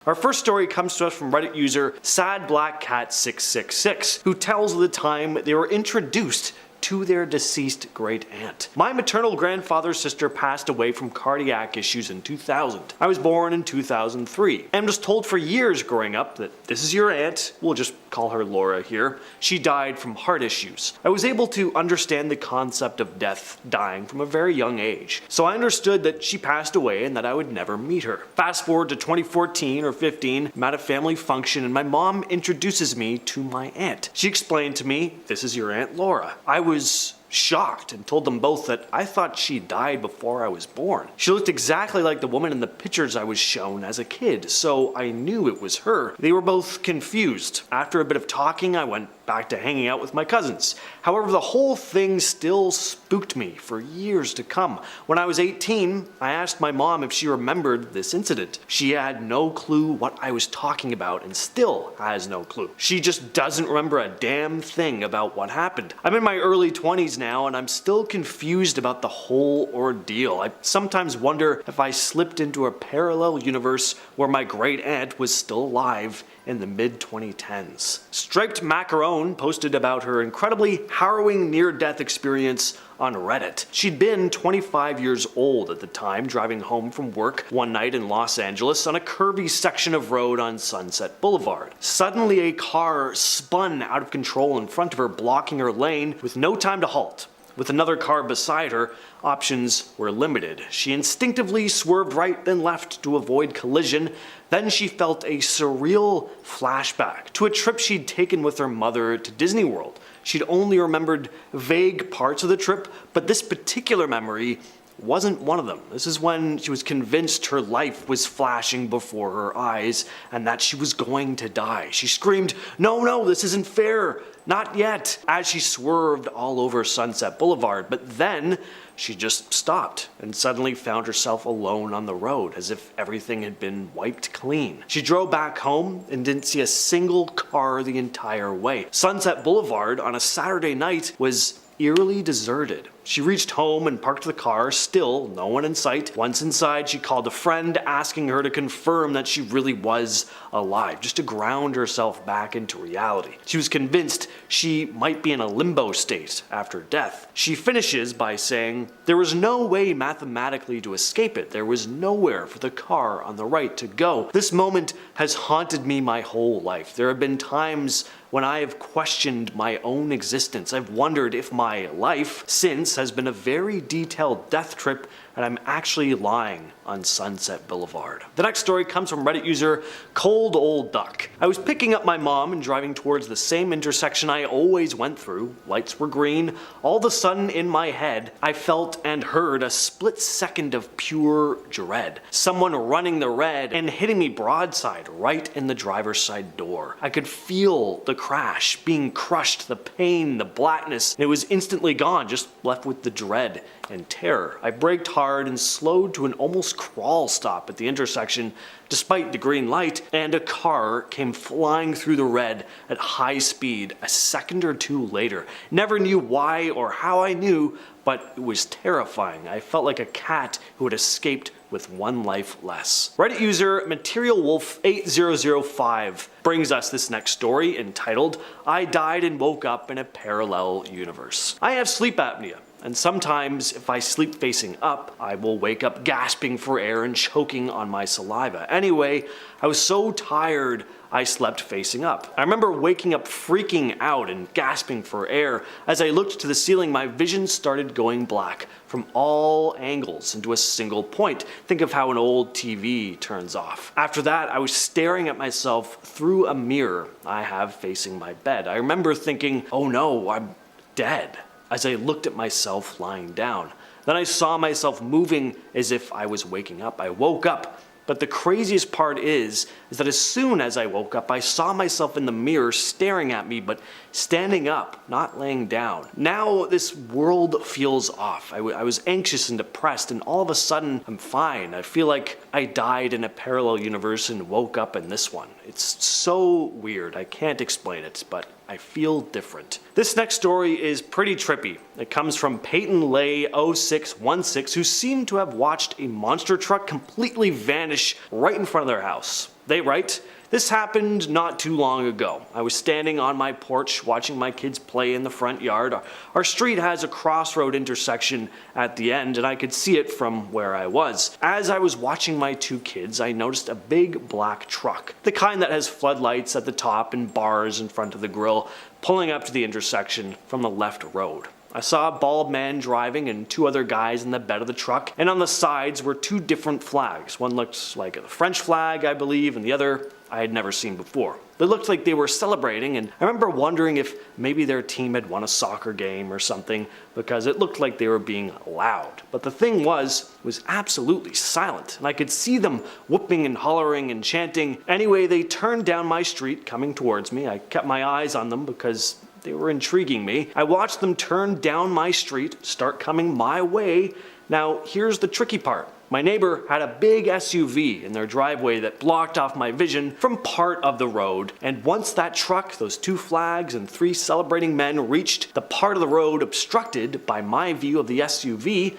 Our first story comes to us from Reddit user SadBlackCat666, who tells of the time they were introduced to their deceased great aunt. My maternal grandfather's sister passed away from cardiac issues in 2000. I was born in 2003 and was told for years growing up that this is your aunt, we'll just call her Laura here. She died from heart issues. I was able to understand the concept of death, dying from a very young age. So I understood that she passed away and that I would never meet her. Fast forward to 2014 or 15, I'm at a family function and my mom introduces me to my aunt. She explained to me, this is your Aunt Laura. I was shocked and told them both that I thought she died before I was born. She looked exactly like the woman in the pictures I was shown as a kid, so I knew it was her. They were both confused. After a bit of talking, I went back to hanging out with my cousins. However, the whole thing still spooked me for years to come. When I was 18, I asked my mom if she remembered this incident. She had no clue what I was talking about and still has no clue. She just doesn't remember a damn thing about what happened. I'm in my early 20s now and I'm still confused about the whole ordeal. I sometimes wonder if I slipped into a parallel universe where my great aunt was still alive in the mid-2010s. Striped Macaron posted about her incredibly harrowing near-death experience on Reddit. She'd been 25 years old at the time, driving home from work one night in Los Angeles on a curvy section of road on Sunset Boulevard. Suddenly a car spun out of control in front of her, blocking her lane with no time to halt. With another car beside her, options were limited. She instinctively swerved right then left to avoid collision. Then she felt a surreal flashback to a trip she'd taken with her mother to Disney World. She'd only remembered vague parts of the trip, but this particular memory wasn't one of them. This is when she was convinced her life was flashing before her eyes and that she was going to die. She screamed, "No, this isn't fair, not yet," as she swerved all over Sunset Boulevard. But then she just stopped and suddenly found herself alone on the road, as if everything had been wiped clean. She drove back home and didn't see a single car the entire way. Sunset Boulevard on a Saturday night was eerily deserted. She reached home and parked the car, still no one in sight. Once inside, she called a friend asking her to confirm that she really was alive, just to ground herself back into reality. She was convinced she might be in a limbo state after death. She finishes by saying, "There was no way mathematically to escape it. There was nowhere for the car on the right to go. This moment has haunted me my whole life. There have been times when I have questioned my own existence. I've wondered if my life since has been a very detailed death trip and I'm actually lying on Sunset Boulevard." The next story comes from Reddit user Cold Old Duck. I was picking up my mom and driving towards the same intersection I always went through. Lights were green. All of a sudden in my head, I felt and heard a split second of pure dread. Someone running the red and hitting me broadside right in the driver's side door. I could feel the crash, being crushed, the pain, the blackness, and it was instantly gone, just left with the dread and terror. I braked hard and slowed to an almost crawl stop at the intersection despite the green light, and a car came flying through the red at high speed a second or two later. Never knew why or how I knew, but it was terrifying. I felt like a cat who had escaped with one life less. Reddit user MaterialWolf8005 brings us this next story entitled, "I died and woke up in a parallel universe." I have sleep apnea, and sometimes if I sleep facing up, I will wake up gasping for air and choking on my saliva. Anyway, I was so tired I slept facing up. I remember waking up freaking out and gasping for air. As I looked to the ceiling, my vision started going black from all angles into a single point. Think of how an old TV turns off. After that, I was staring at myself through a mirror I have facing my bed. I remember thinking, "Oh no, I'm dead," as I looked at myself lying down. Then I saw myself moving as if I was waking up. I woke up. But the craziest part is that as soon as I woke up, I saw myself in the mirror staring at me, but standing up, not laying down. Now this world feels off. I was anxious and depressed, and all of a sudden, I'm fine. I feel like I died in a parallel universe and woke up in this one. It's so weird. I can't explain it, but I feel different. This next story is pretty trippy. It comes from Peyton Lay 0616, who seemed to have watched a monster truck completely vanish right in front of their house. They write, "This happened not too long ago. I was standing on my porch watching my kids play in the front yard. Our street has a crossroad intersection at the end, and I could see it from where I was. As I was watching my two kids, I noticed a big black truck, the kind that has floodlights at the top and bars in front of the grill, pulling up to the intersection from the left road. I saw a bald man driving and two other guys in the bed of the truck, and on the sides were two different flags. One looked like a French flag, I believe, and the other I had never seen before. They looked like they were celebrating, and I remember wondering if maybe their team had won a soccer game or something, because it looked like they were being loud. But the thing was absolutely silent, and I could see them whooping and hollering and chanting. Anyway, they turned down my street, coming towards me. I kept my eyes on them because they were intriguing me. I watched them turn down my street, start coming my way. Now, here's the tricky part. My neighbor had a big SUV in their driveway that blocked off my vision from part of the road, and once that truck, those two flags, and three celebrating men reached the part of the road obstructed by my view of the SUV,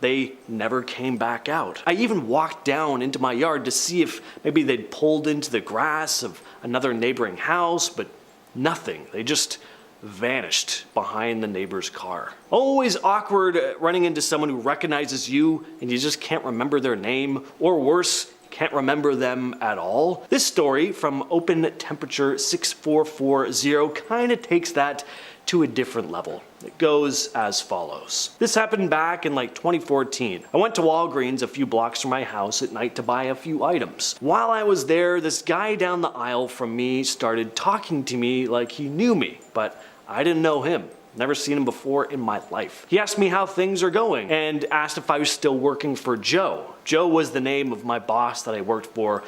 they never came back out. I even walked down into my yard to see if maybe they'd pulled into the grass of another neighboring house, but nothing. They just vanished behind the neighbor's car. Always awkward running into someone who recognizes you and you just can't remember their name, or worse, can't remember them at all. This story from Open Temperature 6440 kind of takes that to a different level. It goes as follows. This happened back in 2014. I went to Walgreens a few blocks from my house at night to buy a few items. While I was there, this guy down the aisle from me started talking to me like he knew me, but I didn't know him. Never seen him before in my life. He asked me how things are going and asked if I was still working for Joe. Joe was the name of my boss that I worked for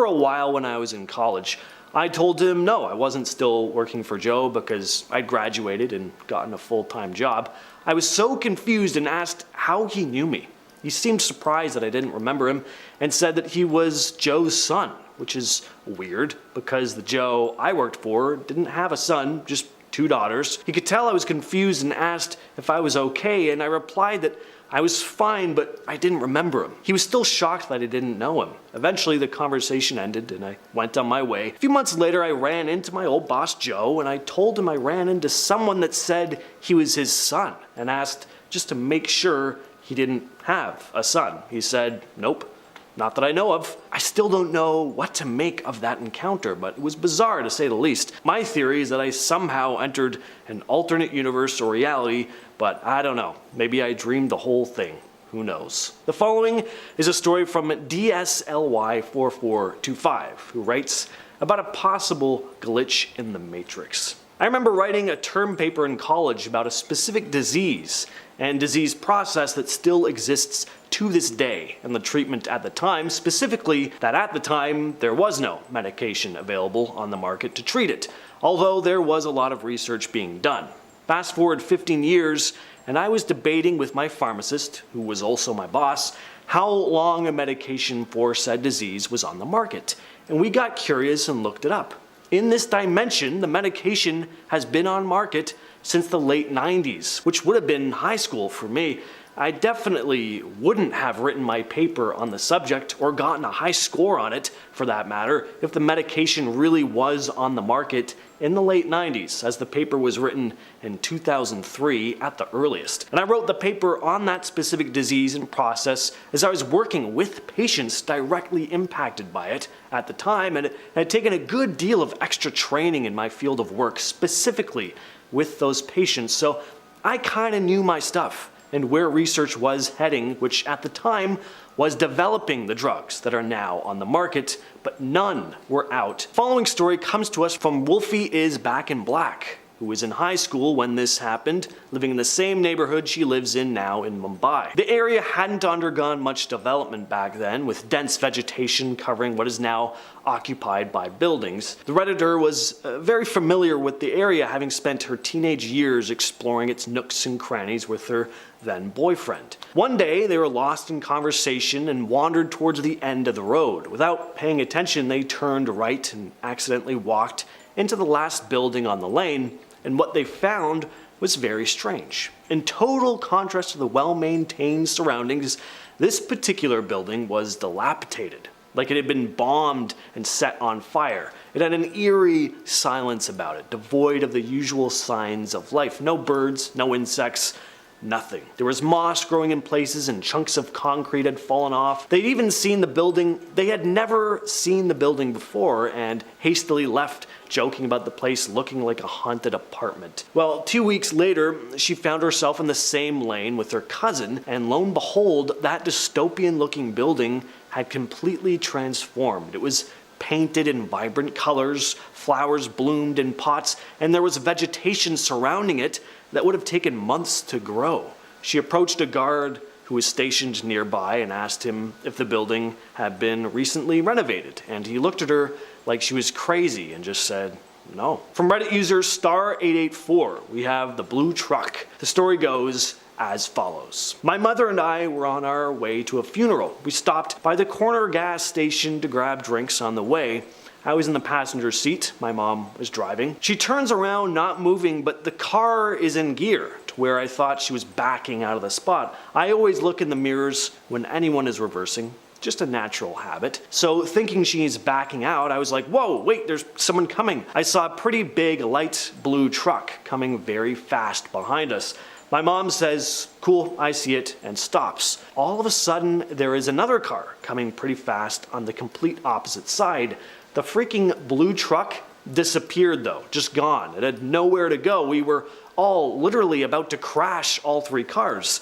a while when I was in college. I told him no, I wasn't still working for Joe because I'd graduated and gotten a full-time job. I was so confused and asked how he knew me. He seemed surprised that I didn't remember him and said that he was Joe's son, which is weird because the Joe I worked for didn't have a son, just two daughters. He could tell I was confused and asked if I was okay, and I replied that I was fine, but I didn't remember him. He was still shocked that I didn't know him. Eventually, the conversation ended, and I went on my way. A few months later, I ran into my old boss, Joe, and I told him I ran into someone that said he was his son, and asked just to make sure he didn't have a son. He said, nope. Not that I know of. I still don't know what to make of that encounter, but it was bizarre to say the least. My theory is that I somehow entered an alternate universe or reality, but I don't know. Maybe I dreamed the whole thing. Who knows? The following is a story from DSLY4425, who writes about a possible glitch in the Matrix. I remember writing a term paper in college about a specific disease and disease process that still exists to this day, and the treatment at the time, specifically that at the time there was no medication available on the market to treat it, although there was a lot of research being done. Fast forward 15 years, and I was debating with my pharmacist, who was also my boss, how long a medication for said disease was on the market, and we got curious and looked it up. In this dimension, the medication has been on market since the late 90s, which would have been high school for me. I definitely wouldn't have written my paper on the subject or gotten a high score on it, for that matter, if the medication really was on the market in the late 90s, as the paper was written in 2003 at the earliest. And I wrote the paper on that specific disease and process as I was working with patients directly impacted by it at the time, and had taken a good deal of extra training in my field of work, specifically with those patients, so I kind of knew my stuff and where research was heading, which at the time was developing the drugs that are now on the market, but none were out. Following story comes to us from Wolfie is Back in Black, who was in high school when this happened, living in the same neighborhood she lives in now in Mumbai. The area hadn't undergone much development back then, with dense vegetation covering what is now occupied by buildings. The Redditor was very familiar with the area, having spent her teenage years exploring its nooks and crannies with her then boyfriend. One day, they were lost in conversation and wandered towards the end of the road. Without paying attention, they turned right and accidentally walked into the last building on the lane, and what they found was very strange. In total contrast to the well-maintained surroundings, this particular building was dilapidated. like it had been bombed and set on fire. It had an eerie silence about it, devoid of the usual signs of life. No birds, no insects, nothing. There was moss growing in places and chunks of concrete had fallen off. They'd even seen the building. They had never seen the building before and hastily left, joking about the place looking like a haunted apartment. Well, 2 weeks later, she found herself in the same lane with her cousin, and lo and behold, that dystopian-looking building had completely transformed. It was painted in vibrant colors, flowers bloomed in pots, and there was vegetation surrounding it that would have taken months to grow. She approached a guard who was stationed nearby and asked him if the building had been recently renovated, and he looked at her like she was crazy and just said, no. From Reddit user Star884, we have the blue truck. The story goes as follows. My mother and I were on our way to a funeral. We stopped by the corner gas station to grab drinks on the way. I was in the passenger seat, my mom was driving. She turns around, not moving, but the car is in gear, to where I thought she was backing out of the spot. I always look in the mirrors when anyone is reversing, just a natural habit. So thinking she's backing out, I was like, whoa, wait, there's someone coming. I saw a pretty big light blue truck coming very fast behind us. My mom says, cool, I see it, and stops. All of a sudden, there is another car coming pretty fast on the complete opposite side. The freaking blue truck disappeared though, just gone. It had nowhere to go. We were all literally about to crash all three cars.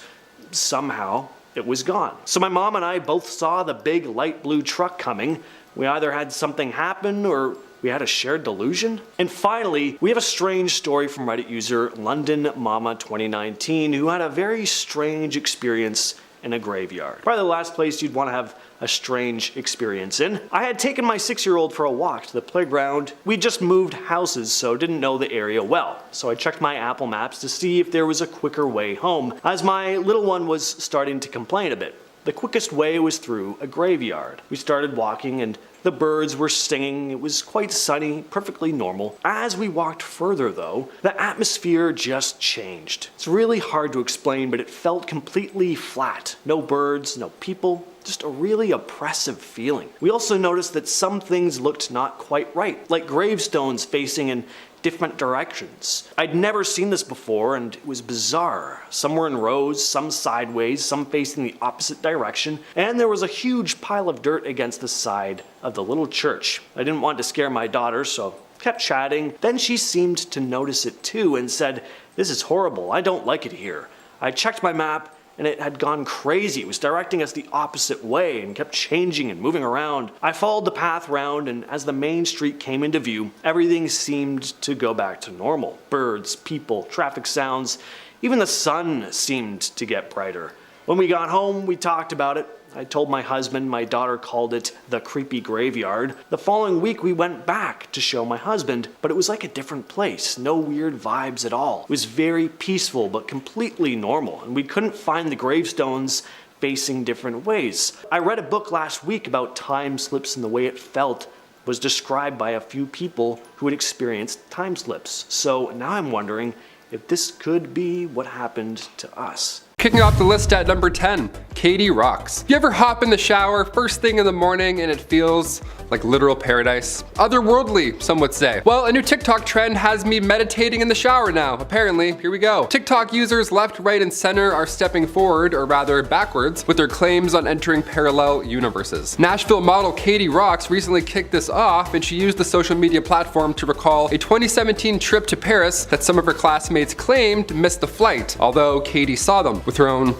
Somehow, it was gone. So my mom and I both saw the big light blue truck coming. We either had something happen or we had a shared delusion. And finally, we have a strange story from Reddit user London Mama 2019 who had a very strange experience in a graveyard. Probably the last place you'd want to have a strange experience in. I had taken my 6-year-old for a walk to the playground. We just moved houses, so didn't know the area well. So I checked my Apple Maps to see if there was a quicker way home, as my little one was starting to complain a bit. The quickest way was through a graveyard. We started walking and the birds were singing. It was quite sunny, perfectly normal. As we walked further though, the atmosphere just changed. It's really hard to explain, but it felt completely flat. No birds, no people, just a really oppressive feeling. We also noticed that some things looked not quite right, like gravestones facing in different directions. I'd never seen this before and it was bizarre. Some were in rows, some sideways, some facing the opposite direction, and there was a huge pile of dirt against the side of the little church. I didn't want to scare my daughter, so kept chatting. Then she seemed to notice it too and said, "This is horrible, I don't like it here." I checked my map and it had gone crazy. It was directing us the opposite way and kept changing and moving around. I followed the path round, and as the main street came into view, everything seemed to go back to normal. Birds, people, traffic sounds, even the sun seemed to get brighter. When we got home, we talked about it. I told my husband, my daughter called it the creepy graveyard. The following week we went back to show my husband, but it was like a different place, no weird vibes at all. It was very peaceful but completely normal, and we couldn't find the gravestones facing different ways. I read a book last week about time slips and the way it felt was described by a few people who had experienced time slips. So now I'm wondering if this could be what happened to us. Kicking off the list at number 10, Katie rocks. You ever hop in the shower first thing in the morning and it feels like literal paradise? Otherworldly, some would say. Well, a new TikTok trend has me meditating in the shower now. Apparently, here we go. TikTok users left, right, and center are stepping forward, or rather backwards, with their claims on entering parallel universes. Nashville model Katie Rocks recently kicked this off, and she used the social media platform to recall a 2017 trip to Paris that some of her classmates claimed missed the flight, although Katie saw them with her own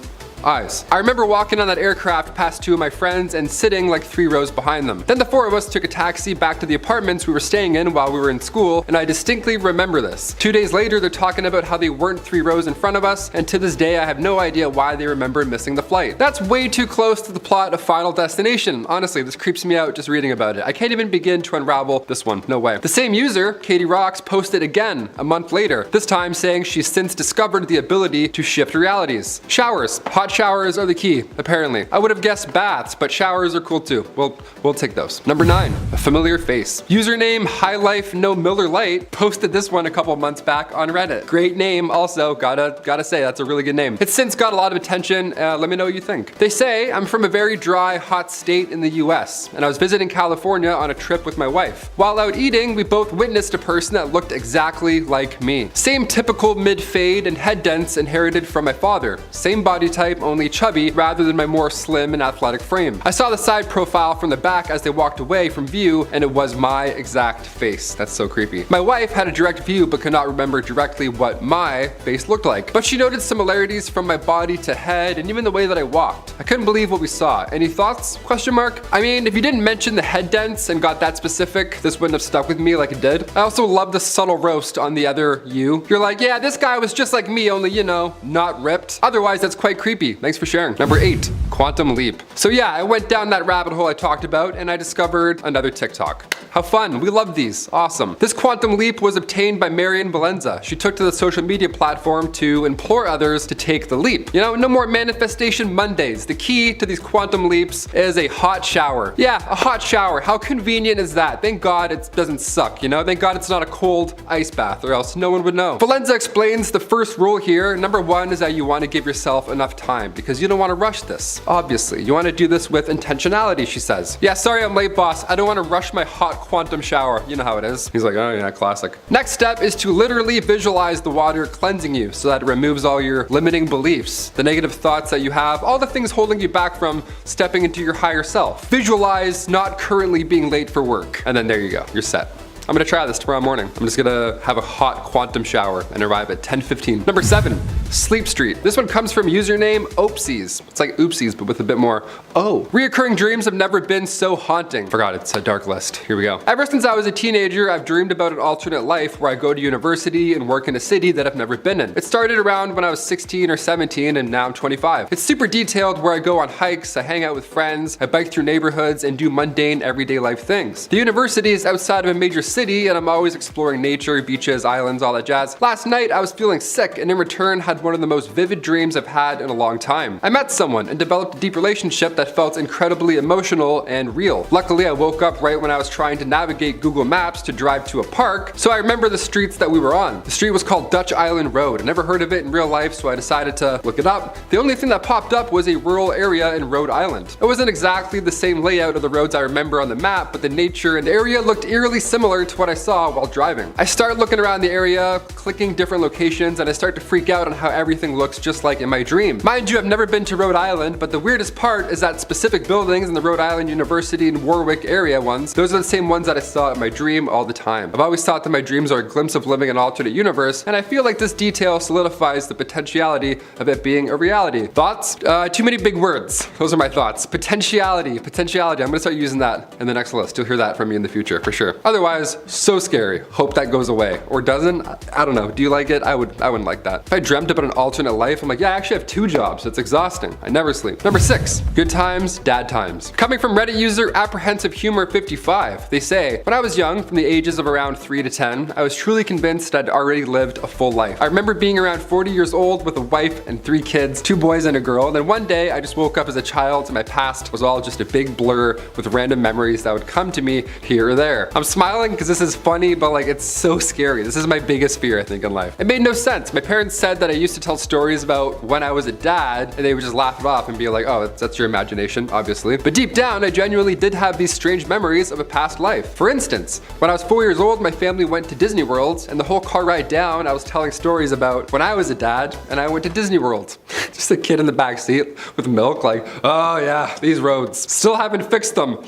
eyes. I remember walking on that aircraft past two of my friends and sitting like 3 rows behind them. Then the 4 of us took a taxi back to the apartments we were staying in while we were in school, and I distinctly remember this. 2 days later, they're talking about how they weren't 3 rows in front of us, and to this day I have no idea why they remember missing the flight. That's way too close to the plot of Final Destination. Honestly, this creeps me out just reading about it. I can't even begin to unravel this one. No way. The same user, Katie Rocks, posted again a month later, this time saying she's since discovered the ability to shift realities. Showers, hot showers are the key, apparently. I would have guessed baths, but showers are cool too. We'll take those. Number 9, a familiar face. Username High Life No Miller Lite posted this one a couple months back on Reddit. Great name also, gotta say, that's a really good name. It's since got a lot of attention, let me know what you think. They say, I'm from a very dry, hot state in the US, and I was visiting California on a trip with my wife. While out eating, we both witnessed a person that looked exactly like me. Same typical mid-fade and head dents inherited from my father. Same body type, only chubby, rather than my more slim and athletic frame. I saw the side profile from the back as they walked away from view, and it was my exact face. That's so creepy. My wife had a direct view but could not remember directly what my face looked like. But she noted similarities from my body to head and even the way that I walked. I couldn't believe what we saw. Any thoughts? Question mark. I mean, if you didn't mention the head dents and got that specific, this wouldn't have stuck with me like it did. I also love the subtle roast on the other you. You're like, yeah, this guy was just like me, only, you know, not ripped. Otherwise, that's quite creepy. Thanks for sharing. Number 8, quantum leap. So yeah, I went down that rabbit hole I talked about and I discovered another TikTok. How fun. We love these. Awesome. This quantum leap was obtained by Marian Valenza. She took to the social media platform to implore others to take the leap. You know, no more manifestation Mondays. The key to these quantum leaps is a hot shower. Yeah, a hot shower. How convenient is that? Thank God it doesn't suck, you know? Thank God it's not a cold ice bath or else no one would know. Valenza explains the first rule here. Number 1 is that you want to give yourself enough time because you don't want to rush this. Obviously, you want to do this with intentionality, she says. Yeah, sorry I'm late, boss. I don't want to rush my hot quantum shower. You know how it is. He's like, oh yeah, classic. Next step is to literally visualize the water cleansing you so that it removes all your limiting beliefs, the negative thoughts that you have, all the things holding you back from stepping into your higher self. Visualize not currently being late for work. And then there you go, you're set. I'm gonna try this tomorrow morning. I'm just gonna have a hot quantum shower and arrive at 10:15. Number 7, Sleep Street. This one comes from username Oopsies. It's like oopsies, but with a bit more Reoccurring dreams have never been so haunting. Forgot it's a dark list. Here we go. Ever since I was a teenager, I've dreamed about an alternate life where I go to university and work in a city that I've never been in. It started around when I was 16 or 17 and now I'm 25. It's super detailed where I go on hikes, I hang out with friends, I bike through neighborhoods and do mundane everyday life things. The university is outside of a major city and I'm always exploring nature, beaches, islands, all that jazz. Last night I was feeling sick and in return had one of the most vivid dreams I've had in a long time. I met someone and developed a deep relationship that felt incredibly emotional and real. Luckily I woke up right when I was trying to navigate Google Maps to drive to a park, so I remember the streets that we were on. The street was called Dutch Island Road. I never heard of it in real life, so I decided to look it up. The only thing that popped up was a rural area in Rhode Island. It wasn't exactly the same layout of the roads I remember on the map, but the nature and area looked eerily similar to what I saw while driving. I start looking around the area, clicking different locations, and I start to freak out on how everything looks just like in my dream. Mind you, I've never been to Rhode Island, but the weirdest part is that specific buildings in the Rhode Island University and Warwick area ones, those are the same ones that I saw in my dream all the time. I've always thought that my dreams are a glimpse of living an alternate universe, and I feel like this detail solidifies the potentiality of it being a reality. Thoughts? Too many big words. Those are my thoughts. Potentiality. I'm gonna start using that in the next list. You'll hear that from me in the future, for sure. Otherwise, so scary. Hope that goes away. Or doesn't? I don't know. Do you like it? I wouldn't like that. If I dreamt about an alternate life, I'm like, yeah, I actually have 2 jobs. It's exhausting. I never sleep. Number 6, good times, dad times. Coming from Reddit user Apprehensive Humor 55, they say, when I was young, from the ages of around 3 to 10, I was truly convinced I'd already lived a full life. I remember being around 40 years old with a wife and 3 kids, 2 boys and a girl, and then one day I just woke up as a child and my past was all just a big blur with random memories that would come to me here or there. I'm smiling because this is funny, but like it's so scary. This is my biggest fear, I think, in life. It made no sense. My parents said that I used to tell stories about when I was a dad and they would just laugh it off and be like, oh, that's your imagination, obviously. But deep down, I genuinely did have these strange memories of a past life. For instance, when I was 4 years old, my family went to Disney World, and the whole car ride down, I was telling stories about when I was a dad and I went to Disney World. Just a kid in the back seat with milk, like, oh yeah, these roads. Still haven't fixed them.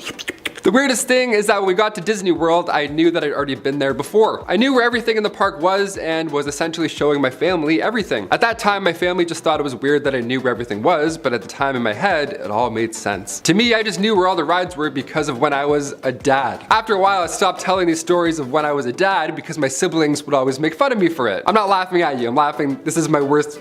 The weirdest thing is that when we got to Disney World, I knew that I'd already been there before. I knew where everything in the park was and was essentially showing my family everything. At that time, my family just thought it was weird that I knew where everything was, but at the time in my head, it all made sense. To me, I just knew where all the rides were because of when I was a dad. After a while, I stopped telling these stories of when I was a dad because my siblings would always make fun of me for it. I'm not laughing at you, I'm laughing, this is my worst,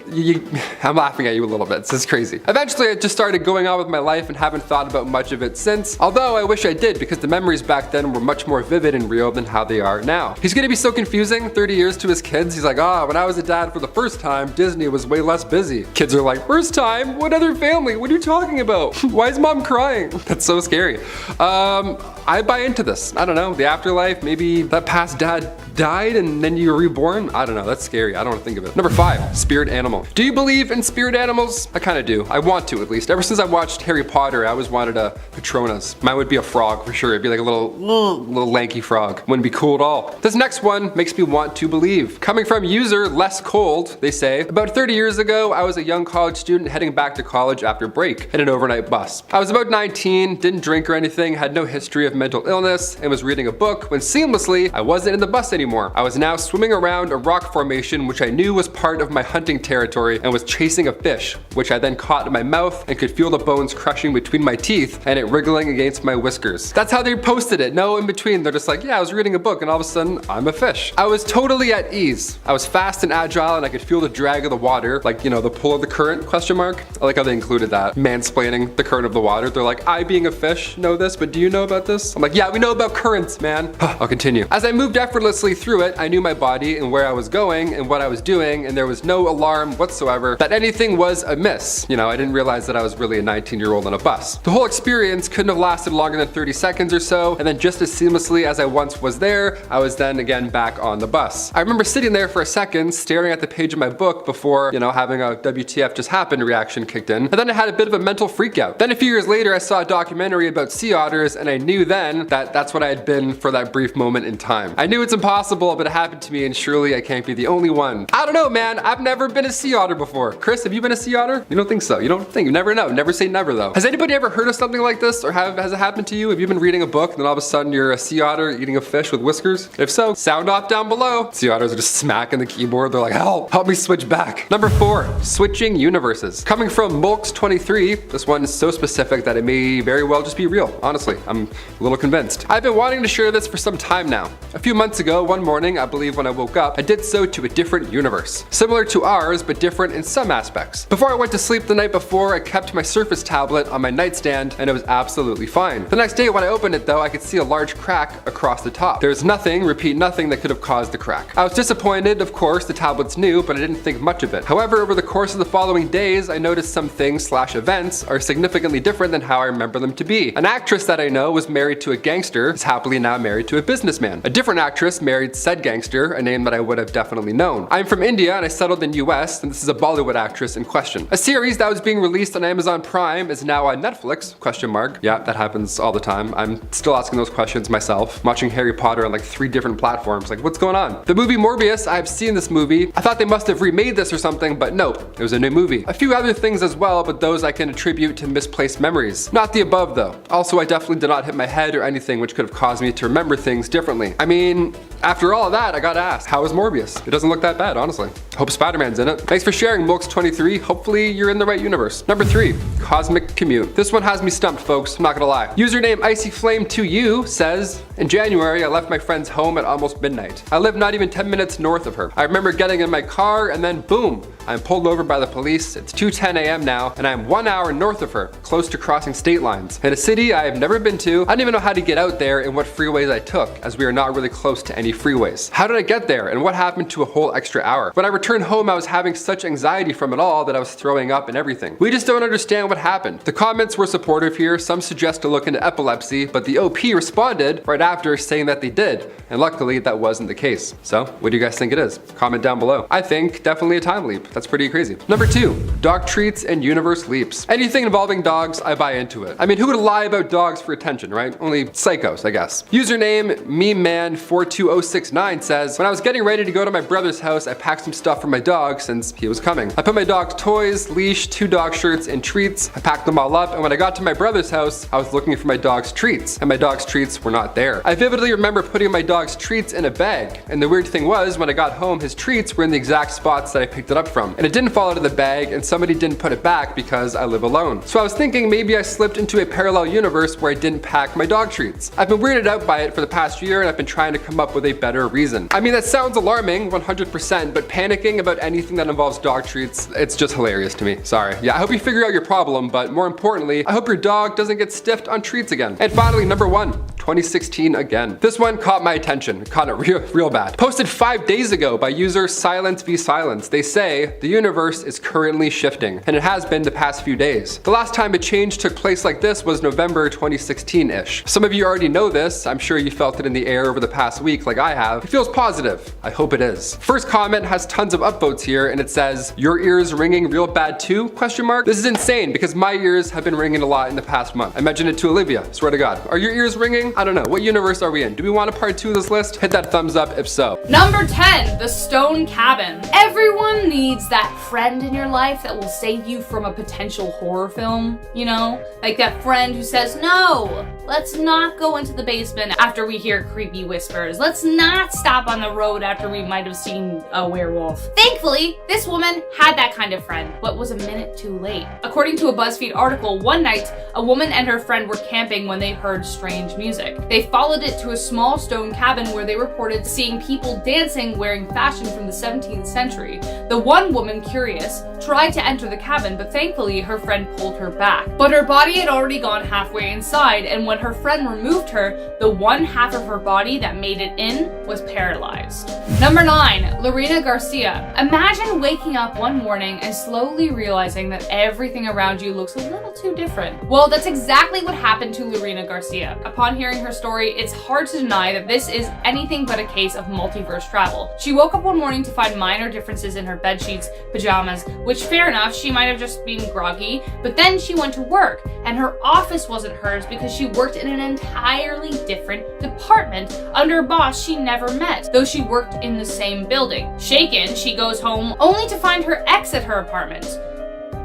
I'm laughing at you a little bit, this is crazy. Eventually, I just started going on with my life and haven't thought about much of it since, although I wish I did did because the memories back then were much more vivid and real than how they are now. He's gonna be so confusing 30 years to his kids. He's like, when I was a dad for the first time, Disney was way less busy. Kids are like, first time? What other family? What are you talking about? Why is mom crying? That's so scary. I buy into this. I don't know, the afterlife, maybe that past dad died and then you were reborn? I don't know, that's scary. I don't want to think of it. Number 5, spirit animal. Do you believe in spirit animals? I kind of do. I want to, at least. Ever since I watched Harry Potter, I always wanted a Patronus. Mine would be a frog for sure. It'd be like a little lanky frog. Wouldn't be cool at all. This next one makes me want to believe. Coming from user Less Cold, they say, about 30 years ago, I was a young college student heading back to college after break in an overnight bus. I was about 19, didn't drink or anything, had no history of mental illness, and was reading a book when seamlessly I wasn't in the bus anymore. I was now swimming around a rock formation which I knew was part of my hunting territory and was chasing a fish, which I then caught in my mouth and could feel the bones crushing between my teeth and it wriggling against my whiskers. That's how they posted it. No in between. They're just like, yeah, I was reading a book and all of a sudden I'm a fish. I was totally at ease. I was fast and agile and I could feel the drag of the water, like, you know, the pull of the current, question mark. I like how they included that. Mansplaining the current of the water. They're like, I being a fish know this, but do you know about this? I'm like, yeah, we know about currents, man. I'll continue. As I moved effortlessly through it, I knew my body and where I was going and what I was doing, and there was no alarm whatsoever that anything was amiss. You know, I didn't realize that I was really a 19-year-old on a bus. The whole experience couldn't have lasted longer than 30 seconds or so, and then just as seamlessly as I once was there, I was then again back on the bus. I remember sitting there for a second, staring at the page of my book before, you know, having a WTF just happened reaction kicked in, and then I had a bit of a mental freak out. Then a few years later, I saw a documentary about sea otters, and I knew then that that's what I had been for that brief moment in time. I knew it's impossible, but it happened to me, and surely I can't be the only one. I don't know, man. I've never been a sea otter before. Chris, have you been a sea otter? You don't think so. You don't think. You never know. Never say never, though. Has anybody ever heard of something like this, or has it happened to you? Have you been reading a book, and then all of a sudden you're a sea otter eating a fish with whiskers? If so, sound off down below. Sea otters are just smacking the keyboard. They're like, help me switch back. Number 4, switching universes. Coming from Mulks23, this one is so specific that it may very well just be real. Honestly, I'm a little convinced. I've been wanting to share this for some time now. A few months ago, one morning, I believe when I woke up, I did so to a different universe. Similar to ours, but different in some aspects. Before I went to sleep the night before, I kept my Surface tablet on my nightstand, and it was absolutely fine. The next day when I opened it though, I could see a large crack across the top. There was nothing, repeat nothing, that could have caused the crack. I was disappointed, of course, the tablet's new, but I didn't think much of it. However, over the course of the following days, I noticed some things/events are significantly different than how I remember them to be. An actress that I know was married to a gangster, is happily now married to a businessman. A different actress married said gangster, a name that I would have definitely known. I'm from India and I settled in US, and this is a Bollywood actress in question. A series that was being released on Amazon Prime is now on Netflix, question mark. Yeah, that happens all the time. I'm still asking those questions myself. I'm watching Harry Potter on like 3 different platforms, like what's going on? The movie Morbius, I've seen this movie. I thought they must have remade this or something, but nope, it was a new movie. A few other things as well, but those I can attribute to misplaced memories. Not the above though. Also, I definitely did not hit my head or anything which could have caused me to remember things differently. I mean, after all of that, I gotta ask, how is Morbius? It doesn't look that bad, honestly. Hope Spider-Man's in it. Thanks for sharing, Mulks23. Hopefully you're in the right universe. Number 3, cosmic commute. This one has me stumped, folks. I'm not gonna lie. Username IcyFlame2U says, in January, I left my friend's home at almost midnight. I live not even 10 minutes north of her. I remember getting in my car and then boom, I'm pulled over by the police. It's 2:10 a.m. now, and I'm 1 hour north of her, close to crossing state lines. In a city I have never been to, I don't even know how to get out there and what freeways I took, as we are not really close to any freeways. How did I get there, and what happened to a whole extra hour? When I returned home, I was having such anxiety from it all that I was throwing up and everything. We just don't understand what happened. The comments were supportive here. Some suggest to look into epilepsy, but the OP responded right after saying that they did, and luckily that wasn't the case. So, what do you guys think it is? Comment down below. I think definitely a time leap. That's pretty crazy. Number 2, dog treats and universe leaps. Anything involving dogs, I buy into it. I mean, who would lie about dogs for attention, right? Only psychos, I guess. Username mememan42069 says, when I was getting ready to go to my brother's house, I packed some stuff for my dog since he was coming. I put my dog's toys, leash, 2 dog shirts, and treats. I packed them all up, and when I got to my brother's house, I was looking for my dog's treats, and my dog's treats were not there. care. I vividly remember putting my dog's treats in a bag, and the weird thing was, when I got home, his treats were in the exact spots that I picked it up from. And it didn't fall out of the bag, and somebody didn't put it back because I live alone. So I was thinking maybe I slipped into a parallel universe where I didn't pack my dog treats. I've been weirded out by it for the past year, and I've been trying to come up with a better reason. I mean, that sounds alarming, 100%, but panicking about anything that involves dog treats, it's just hilarious to me. Sorry. Yeah, I hope you figure out your problem, but more importantly, I hope your dog doesn't get stiffed on treats again. And finally, number 1, 2016 again. This one caught my attention, caught it real bad. Posted 5 days ago by user Silence v Silence. They say the universe is currently shifting, and it has been the past few days. The last time a change took place like this was November 2016-ish. Some of you already know this. I'm sure you felt it in the air over the past week like I have. It feels positive. I hope it is. First comment has tons of upvotes here, and it says, "Your ears ringing real bad too?" Question mark. This is insane because my ears have been ringing a lot in the past month. I mentioned it to Olivia, swear to God. Are your ears ringing? I don't know. What universe are we in? Do we want a part 2 of this list? Hit that thumbs up if so. Number 10, the stone cabin. Everyone needs that friend in your life that will save you from a potential horror film, you know? Like that friend who says, "No, let's not go into the basement after we hear creepy whispers. Let's not stop on the road after we might have seen a werewolf." Thankfully, this woman had that kind of friend, but was a minute too late. According to a BuzzFeed article, one night, a woman and her friend were camping when they heard strange music. They followed it to a small stone cabin where they reported seeing people dancing wearing fashion from the 17th century. The one woman, curious, tried to enter the cabin, but thankfully her friend pulled her back. But her body had already gone halfway inside, and when her friend removed her, the one half of her body that made it in was paralyzed. Number 9, Lorina Garcia. Imagine waking up one morning and slowly realizing that everything around you looks a little too different. Well, that's exactly what happened to Lorina Garcia. Upon hearing her story, it's hard to deny that this is anything but a case of multiverse travel. She woke up one morning to find minor differences in her bedsheets, pajamas, which fair enough, she might have just been groggy, but then she went to work, and her office wasn't hers because she worked in an entirely different department under a boss she never met, though she worked in the same building. Shaken, she goes home only to find her ex at her apartment.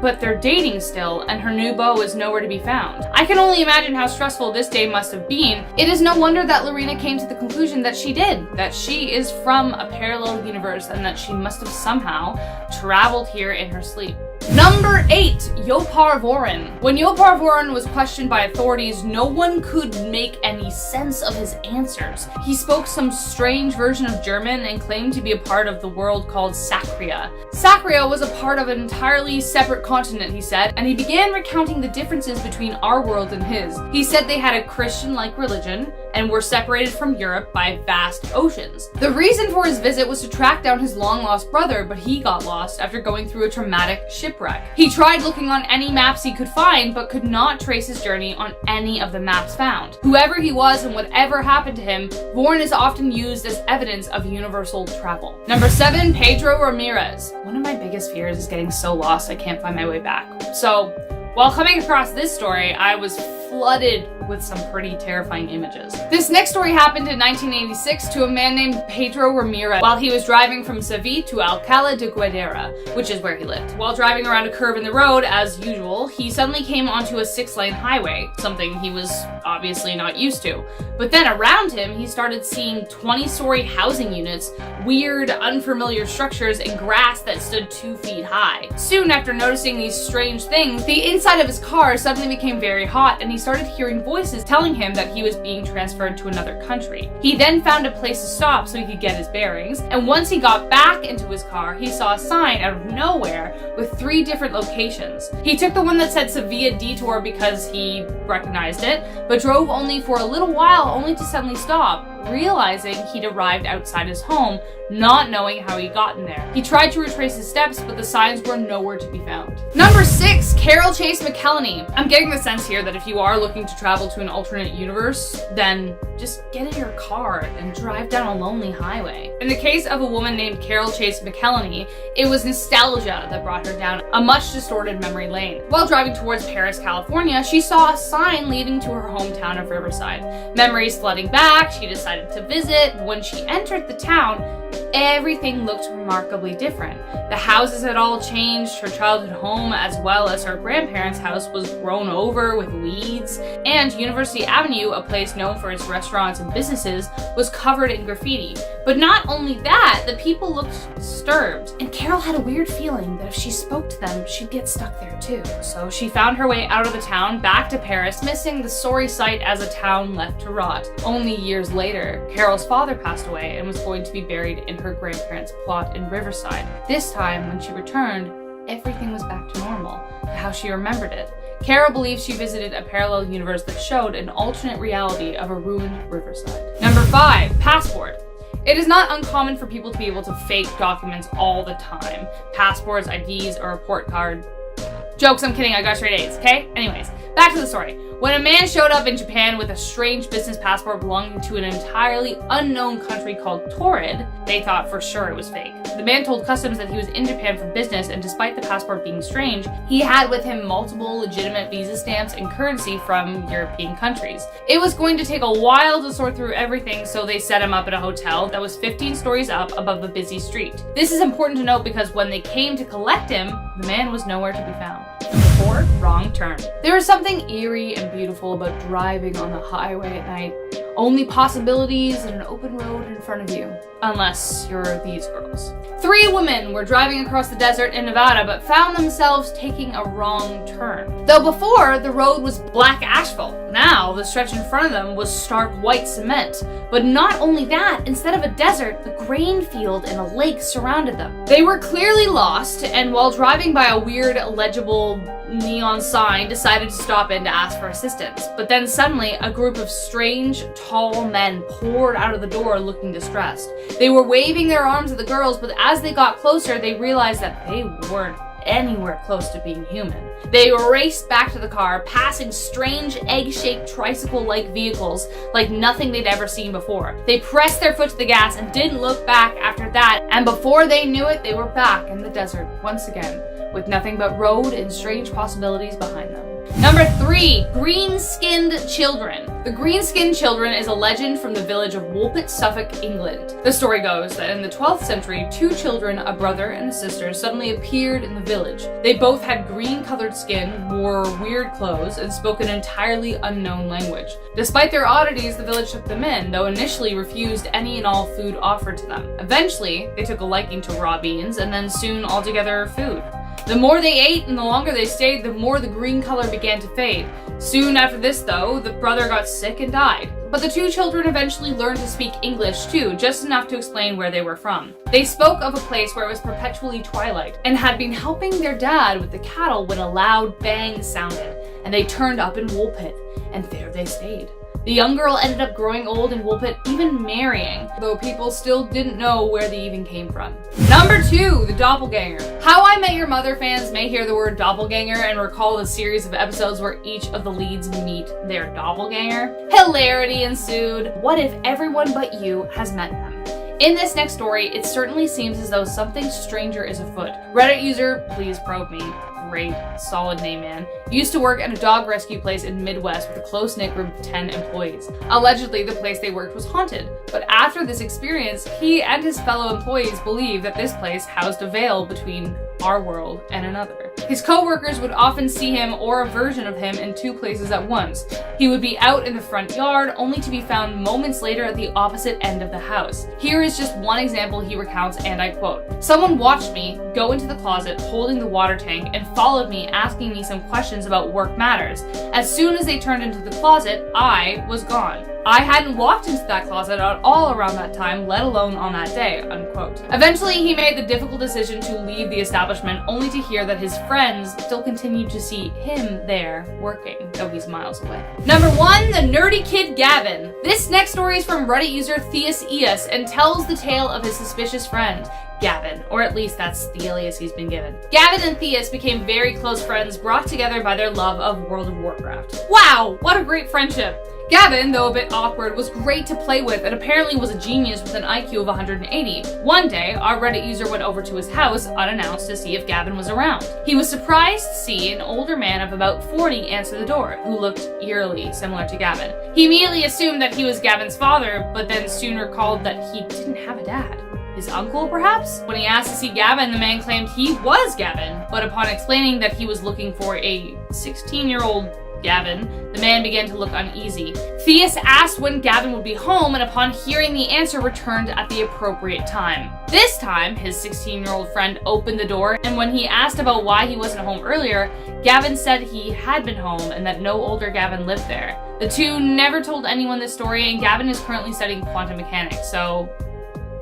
But they're dating still, and her new beau is nowhere to be found. I can only imagine how stressful this day must have been. It is no wonder that Lorina came to the conclusion that she did, that she is from a parallel universe and that she must have somehow traveled here in her sleep. Number 8, Yopar Voren. When Yopar Voren was questioned by authorities, no one could make any sense of his answers. He spoke some strange version of German and claimed to be a part of the world called Sacria. Sacria was a part of an entirely separate continent, he said, and he began recounting the differences between our world and his. He said they had a Christian-like religion and were separated from Europe by vast oceans. The reason for his visit was to track down his long-lost brother, but he got lost after going through a traumatic shipwreck. He tried looking on any maps he could find, but could not trace his journey on any of the maps found. Whoever he was and whatever happened to him, Voren is often used as evidence of universal travel. Number 7, Pedro Ramirez. One of my biggest fears is getting so lost I can't find my way back. So, while coming across this story, I was flooded with some pretty terrifying images. This next story happened in 1986 to a man named Pedro Ramirez while he was driving from Seville to Alcalá de Guadalajara, which is where he lived. While driving around a curve in the road, as usual, he suddenly came onto a 6-lane highway, something he was obviously not used to. But then around him, he started seeing 20-story housing units, weird, unfamiliar structures, and grass that stood 2 feet high. Soon after noticing these strange things, the inside of his car suddenly became very hot, and he started hearing voices telling him that he was being transferred to another country. He then found a place to stop so he could get his bearings, and once he got back into his car, he saw a sign out of nowhere with 3 different locations. He took the one that said Sevilla Detour because he recognized it, but drove only for a little while only to suddenly stop, realizing he'd arrived outside his home, not knowing how he got in there. He tried to retrace his steps, but the signs were nowhere to be found. Number 6, Carol Chase McElhenney. I'm getting the sense here that if you are looking to travel to an alternate universe, then just get in your car and drive down a lonely highway. In the case of a woman named Carol Chase McElhenney, it was nostalgia that brought her down a much distorted memory lane. While driving towards Perez, California, she saw a sign leading to her hometown of Riverside. Memories flooding back, she decided to visit. When she entered the town, everything looked remarkably different. The houses had all changed, her childhood home as well as her grandparents' house was grown over with weeds, and University Avenue, a place known for its restaurants and businesses, was covered in graffiti. But not only that, the people looked disturbed, and Carol had a weird feeling that if she spoke to them, she'd get stuck there too. So she found her way out of the town, back to Paris, missing the sorry sight as a town left to rot. Only years later, Carol's father passed away and was going to be buried in her grandparents' plot in Riverside. This time, when she returned, everything was back to normal, to how she remembered it. Carol believes she visited a parallel universe that showed an alternate reality of a ruined Riverside. Number 5, passport. It is not uncommon for people to be able to fake documents all the time. Passports, IDs, or a report card. Jokes, I'm kidding, I got straight A's, okay? Anyways, back to the story. When a man showed up in Japan with a strange business passport belonging to an entirely unknown country called Taured, they thought for sure it was fake. The man told customs that he was in Japan for business, and despite the passport being strange, he had with him multiple legitimate visa stamps and currency from European countries. It was going to take a while to sort through everything, so they set him up at a hotel that was 15 stories up above a busy street. This is important to note because when they came to collect him, the man was nowhere to be found. 4, wrong turn. There is something eerie and beautiful about driving on the highway at night. Only possibilities and an open road in front of you. Unless you're these girls. 3 women were driving across the desert in Nevada but found themselves taking a wrong turn. Though before, the road was black asphalt. Now, the stretch in front of them was stark white cement. But not only that, instead of a desert, the grain field and a lake surrounded them. They were clearly lost, and while driving by a weird, illegible neon sign, decided to stop in to ask for assistance. But then suddenly, a group of strange, tall men poured out of the door looking distressed. They were waving their arms at the girls, but as they got closer, they realized that they weren't anywhere close to being human. They raced back to the car, passing strange egg-shaped tricycle-like vehicles like nothing they'd ever seen before. They pressed their foot to the gas and didn't look back after that, and before they knew it, they were back in the desert once again, with nothing but road and strange possibilities behind them. Number 3, green-skinned children. The green-skinned children is a legend from the village of Woolpit, Suffolk, England. The story goes that in the 12th century, 2 children, a brother and a sister, suddenly appeared in the village. They both had green-colored skin, wore weird clothes, and spoke an entirely unknown language. Despite their oddities, the village took them in, though initially refused any and all food offered to them. Eventually, they took a liking to raw beans, and then soon altogether food. The more they ate and the longer they stayed, the more the green color began to fade. Soon after this, though, the brother got sick and died. But the 2 children eventually learned to speak English too, just enough to explain where they were from. They spoke of a place where it was perpetually twilight, and had been helping their dad with the cattle when a loud bang sounded, and they turned up in Woolpit, and there they stayed. The young girl ended up growing old in Woolpit, even marrying, though people still didn't know where they even came from. Number 2, the doppelganger. How I Met Your Mother fans may hear the word doppelganger and recall the series of episodes where each of the leads meet their doppelganger. Hilarity ensued. What if everyone but you has met them? In this next story, it certainly seems as though something stranger is afoot. Reddit user, please probe me. Great, solid name, man. Used to work at a dog rescue place in Midwest with a close-knit group of 10 employees. Allegedly, the place they worked was haunted, but after this experience, he and his fellow employees believed that this place housed a veil between our world and another. His co-workers would often see him or a version of him in 2 places at once. He would be out in the front yard, only to be found moments later at the opposite end of the house. Here is just one example he recounts, and I quote, "Someone watched me go into the closet holding the water tank and followed me asking me some questions about work matters. As soon as they turned into the closet, I was gone. I hadn't walked into that closet at all around that time, let alone on that day," unquote. Eventually, he made the difficult decision to leave the establishment, only to hear that his friends still continued to see him there working, though he's miles away. Number 1, the nerdy kid Gavin. This next story is from Reddit user Theus and tells the tale of his suspicious friend, Gavin, or at least that's the alias he's been given. Gavin and Theus became very close friends, brought together by their love of World of Warcraft. Wow, what a great friendship! Gavin, though a bit awkward, was great to play with and apparently was a genius with an IQ of 180. One day, our Reddit user went over to his house unannounced to see if Gavin was around. He was surprised to see an older man of about 40 answer the door, who looked eerily similar to Gavin. He immediately assumed that he was Gavin's father, but then soon recalled that he didn't have a dad. his uncle, perhaps? When he asked to see Gavin, the man claimed he was Gavin, but upon explaining that he was looking for a 16-year-old Gavin, the man began to look uneasy. Theus asked when Gavin would be home, and upon hearing the answer, returned at the appropriate time. This time, his 16-year-old friend opened the door, and when he asked about why he wasn't home earlier, Gavin said he had been home and that no older Gavin lived there. The two never told anyone this story, and Gavin is currently studying quantum mechanics, so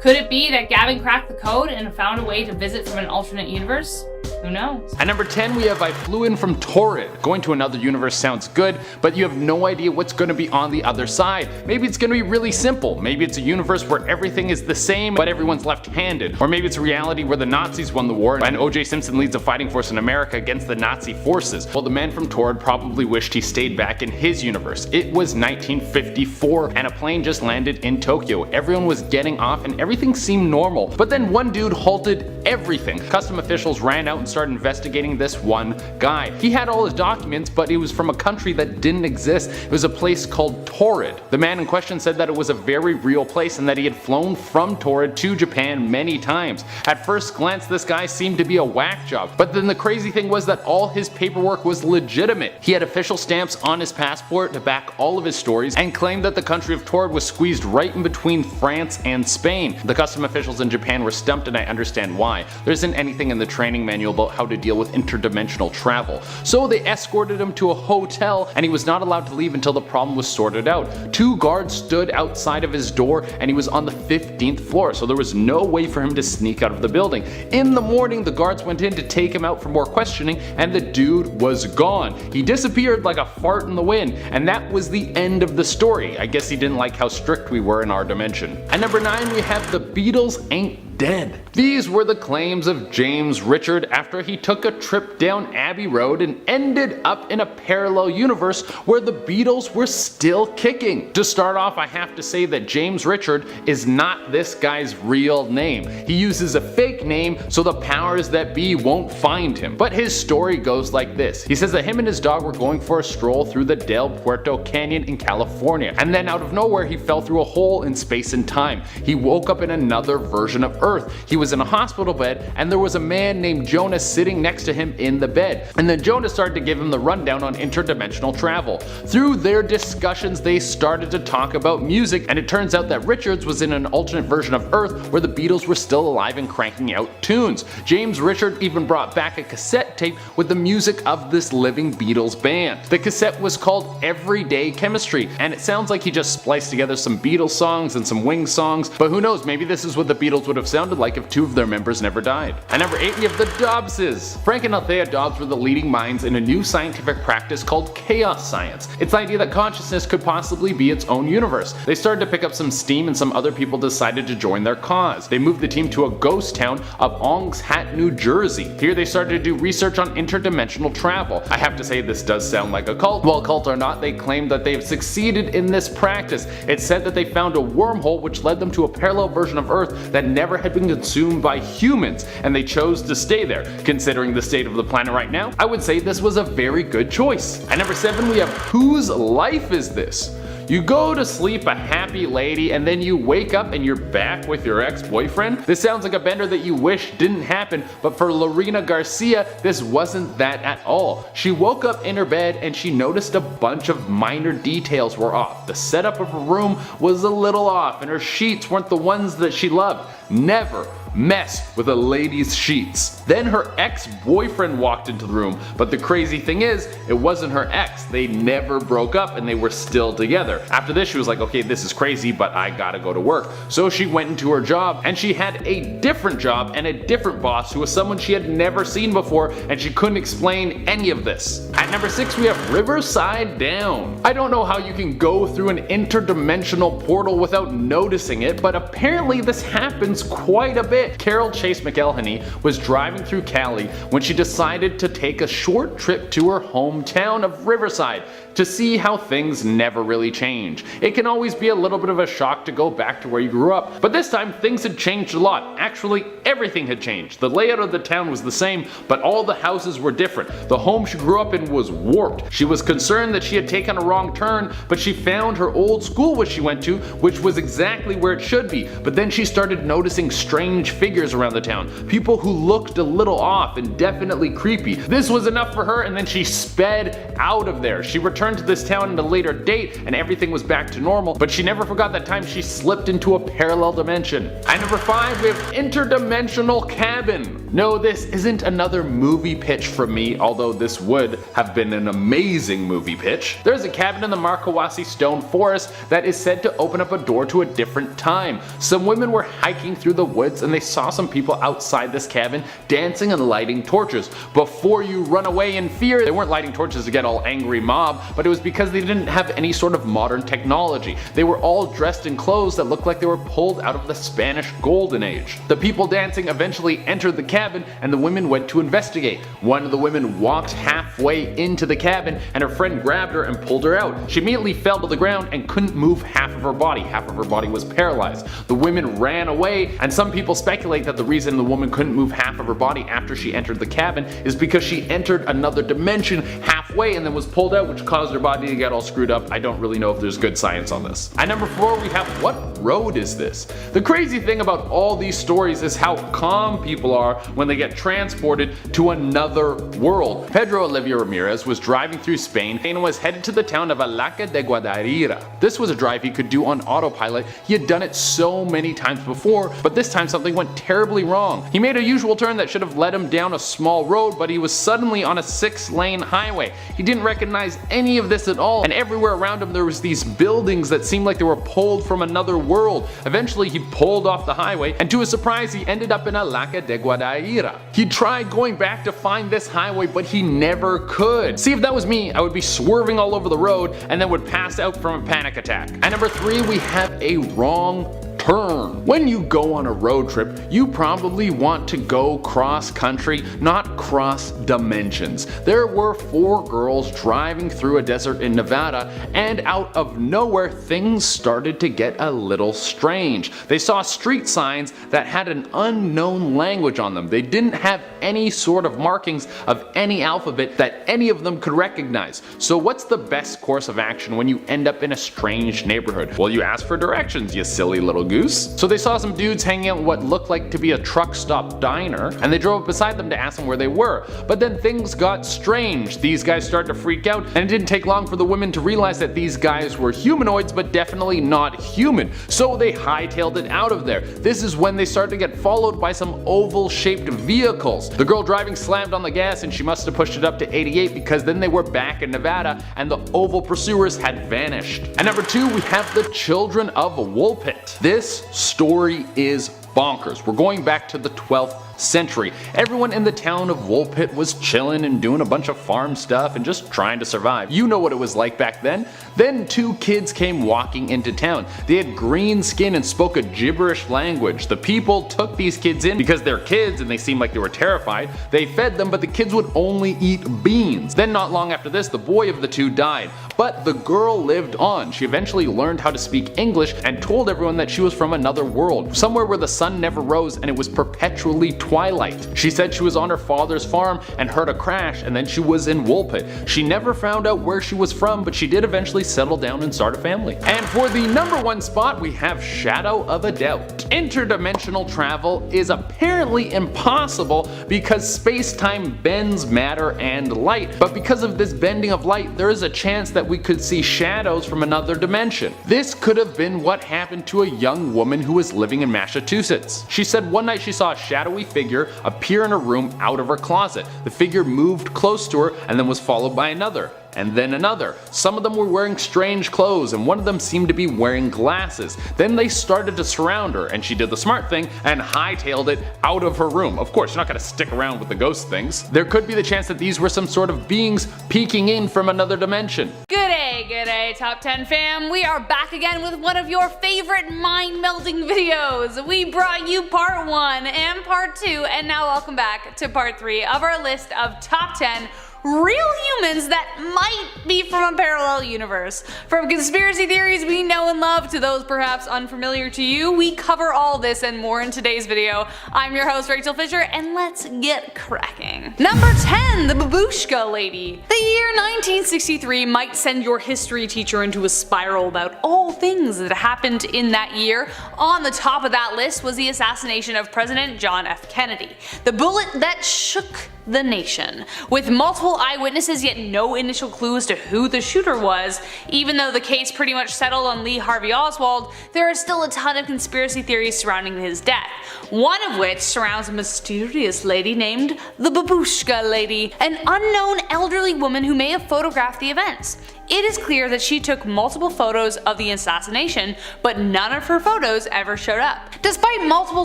could it be that Gavin cracked the code and found a way to visit from an alternate universe? Who knows? At number 10, we have I flew in from Taured. Going to another universe sounds good, but you have no idea what's going to be on the other side. Maybe it's going to be really simple. Maybe it's a universe where everything is the same, but everyone's left-handed. Or maybe it's a reality where the Nazis won the war and O.J. Simpson leads a fighting force in America against the Nazi forces. Well, the man from Taured probably wished he stayed back in his universe. It was 1954, and a plane just landed in Tokyo. Everyone was getting off and everything seemed normal. But then one dude halted everything. Custom officials ran out and started investigating this one guy. He had all his documents, but he was from a country that didn't exist. It was a place called Taured. The man in question said that it was a very real place and that he had flown from Taured to Japan many times. At first glance, this guy seemed to be a whack job, but then the crazy thing was that all his paperwork was legitimate. He had official stamps on his passport to back all of his stories and claimed that the country of Taured was squeezed right in between France and Spain. The custom officials in Japan were stumped, and I understand why. There isn't anything in the training manual about how to deal with interdimensional travel. So they escorted him to a hotel, and he was not allowed to leave until the problem was sorted out. 2 guards stood outside of his door, and he was on the 15th floor, so there was no way for him to sneak out of the building. In the morning, the guards went in to take him out for more questioning, and the dude was gone. He disappeared like a fart in the wind, and that was the end of the story. I guess he didn't like how strict we were in our dimension. At number 9, we have the Beatles ain't dead. These were the claims of James Richard after he took a trip down Abbey Road and ended up in a parallel universe where the Beatles were still kicking. To start off, I have to say that James Richard is not this guy's real name. He uses a fake name so the powers that be won't find him. But his story goes like this. He says that him and his dog were going for a stroll through the Del Puerto Canyon in California, and then out of nowhere he fell through a hole in space and time. He woke up in another version of Earth. He was in a hospital bed, and there was a man named Jonas sitting next to him in the bed. And then Jonas started to give him the rundown on interdimensional travel. Through their discussions, they started to talk about music, and it turns out that Richards was in an alternate version of Earth where the Beatles were still alive and cranking out tunes. James Richard even brought back a cassette tape with the music of this living Beatles band. The cassette was called Everyday Chemistry, and it sounds like he just spliced together some Beatles songs and some Wings songs, but who knows, maybe this is what the Beatles would have sounded like if 2 of their members never died. At number 8, we have the Dobbses. Frank and Althea Dobbs were the leading minds in a new scientific practice called chaos science. It's the idea that consciousness could possibly be its own universe. They started to pick up some steam, and some other people decided to join their cause. They moved the team to a ghost town of Ong's Hat, New Jersey. Here they started to do research on interdimensional travel. I have to say, this does sound like a cult. Well, cult or not, they claim that they've succeeded in this practice. It's said that they found a wormhole which led them to a parallel version of Earth that never had been consumed by humans, and they chose to stay there. Considering the state of the planet right now, I would say this was a very good choice. At number 7, we have Whose Life Is This? You go to sleep a happy lady, and then you wake up and you're back with your ex-boyfriend? This sounds like a bender that you wish didn't happen, but for Lorina Garcia, this wasn't that at all. She woke up in her bed and she noticed a bunch of minor details were off. The setup of her room was a little off, and her sheets weren't the ones that she loved. Never mess with a lady's sheets. Then her ex-boyfriend walked into the room, but the crazy thing is, it wasn't her ex. They never broke up and they were still together. After this, she was like, okay, this is crazy, but I gotta go to work. So she went into her job, and she had a different job and a different boss who was someone she had never seen before, and she couldn't explain any of this. At number 6, we have Riverside Down. I don't know how you can go through an interdimensional portal without noticing it, but apparently this happens quite a bit. it. Carol Chase McElhenney was driving through Cali when she decided to take a short trip to her hometown of Riverside to see how things never really change. It can always be a little bit of a shock to go back to where you grew up, but this time things had changed a lot. Actually, everything had changed. The layout of the town was the same, but all the houses were different. The home she grew up in was warped. She was concerned that she had taken a wrong turn, but she found her old school which she went to, which was exactly where it should be. But then she started noticing strange figures around the town, people who looked a little off and definitely creepy. This was enough for her, and then she sped out of there. She returned to this town at a later date and everything was back to normal, but she never forgot that time she slipped into a parallel dimension. At number 5, we have Interdimensional Cabin. No, this isn't another movie pitch from me, although this would have been an amazing movie pitch. There's a cabin in the Markawasi Stone Forest that is said to open up a door to a different time. Some women were hiking through the woods and they saw some people outside this cabin dancing and lighting torches. Before you run away in fear, they weren't lighting torches to get all angry mob, but it was because they didn't have any sort of modern technology. They were all dressed in clothes that looked like they were pulled out of the Spanish Golden Age. The people dancing eventually entered the cabin and the women went to investigate. One of the women walked halfway into the cabin and her friend grabbed her and pulled her out. She immediately fell to the ground and couldn't move half of her body. Half of her body was paralyzed. The women ran away, and some people speculate that the reason the woman couldn't move half of her body after she entered the cabin is because she entered another dimension halfway and then was pulled out, which caused her body to get all screwed up. I don't really know if there's good science on this. At number 4, we have What Road Is This? The crazy thing about all these stories is how calm people are when they get transported to another world. Pedro Olivia Ramirez was driving through Spain and was headed to the town of Alaca de Guadarira. This was a drive he could do on autopilot. He had done it so many times before, but this time something went terribly wrong. He made a usual turn that should have led him down a small road, but he was suddenly on a 6-lane highway. He didn't recognize any of this at all, and everywhere around him there was these buildings that seemed like they were pulled from another world. Eventually he pulled off the highway, and to his surprise he ended up in Alaca de Guadarira. He tried going back to find this highway, but he never could. See, if that was me, I would be swerving all over the road and then would pass out from a panic attack. At number 3, we have a wrong turn. When you go on a road trip, you probably want to go cross country, not cross dimensions. There were 4 girls driving through a desert in Nevada, and out of nowhere things started to get a little strange. They saw street signs that had an unknown language on them. They didn't have any sort of markings of any alphabet that any of them could recognize. So what's the best course of action when you end up in a strange neighborhood? Well, you ask for directions, you silly little goose. So they saw some dudes hanging out in what looked like to be a truck stop diner, and they drove up beside them to ask them where they were. But then things got strange. These guys started to freak out, and it didn't take long for the women to realize that these guys were humanoids, but definitely not human. So they hightailed it out of there. This is when they started to get followed by some oval-shaped vehicles. The girl driving slammed on the gas, and she must have pushed it up to 88 because then they were back in Nevada, and the oval pursuers had vanished. At number 2, we have the Children of Woolpit. This story is bonkers. We're going back to the 12th century. Everyone in the town of Woolpit was chilling and doing a bunch of farm stuff and just trying to survive. You know what it was like back then. Then 2 kids came walking into town. They had green skin and spoke a gibberish language. The people took these kids in because they're kids and they seemed like they were terrified. They fed them, but the kids would only eat beans. Then not long after this, the boy of the 2 died. But the girl lived on. She eventually learned how to speak English and told everyone that she was from another world, somewhere where the sun never rose and it was perpetually twilight. She said she was on her father's farm and heard a crash, and then she was in Woolpit. She never found out where she was from, but she did eventually settle down and start a family. And for the number 1 spot, we have Shadow of a Doubt. Interdimensional travel is apparently impossible because space-time bends matter and light, but because of this bending of light, there is a chance that we could see shadows from another dimension. This could have been what happened to a young woman who was living in Massachusetts. She said one night she saw a shadowy figure appear in her room out of her closet. The figure moved close to her and then was followed by another, and then another. Some of them were wearing strange clothes, and one of them seemed to be wearing glasses. Then they started to surround her, and she did the smart thing and hightailed it out of her room. Of course, you're not going to stick around with the ghost things. There could be the chance that these were some sort of beings peeking in from another dimension. Good egg. G'day Top 10 fam, we are back again with one of your favorite mind-melding videos. We brought you part 1 and part 2, and now welcome back to part 3 of our list of top 10 real humans that might be from a parallel universe. From conspiracy theories we know and love to those perhaps unfamiliar to you, we cover all this and more in today's video. I'm your host Rachel Fisher, and let's get cracking. Number 10, the Babushka lady. The year 1963 might send your history teacher into a spiral about all things that happened in that year. On the top of that list was the assassination of President John F. Kennedy, the bullet that shook the nation. With multiple eyewitnesses yet no initial clue as to who the shooter was, even though the case pretty much settled on Lee Harvey Oswald, there are still a ton of conspiracy theories surrounding his death. One of which surrounds a mysterious lady named the Babushka lady, an unknown elderly woman who may have photographed the events. It is clear that she took multiple photos of the assassination, but none of her photos ever showed up. Despite multiple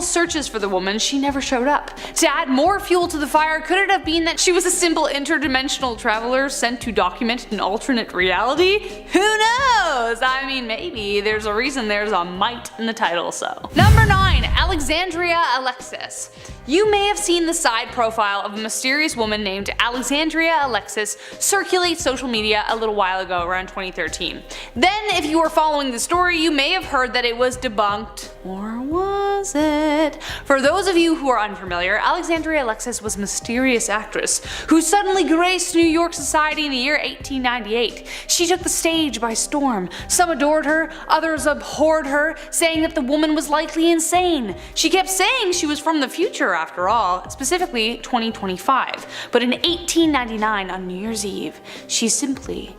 searches for the woman, she never showed up. To add more fuel to the fire, could it have been that she was a simple interdimensional traveler sent to document an alternate reality? Who knows? I mean, maybe. There's a reason there's a might in the title, so. Number 9, Alexandria Alexis. You may have seen the side profile of a mysterious woman named Alexandria Alexis circulate social media a little while ago, around 2013. Then, if you were following the story, you may have heard that it was debunked. Or was it? For those of you who are unfamiliar, Alexandria Alexis was a mysterious actress who suddenly graced New York society in the year 1898. She took the stage by storm. Some adored her, others abhorred her, saying that the woman was likely insane. She kept saying she was from the future after all, specifically 2025. But in 1899 on New Year's Eve, she simply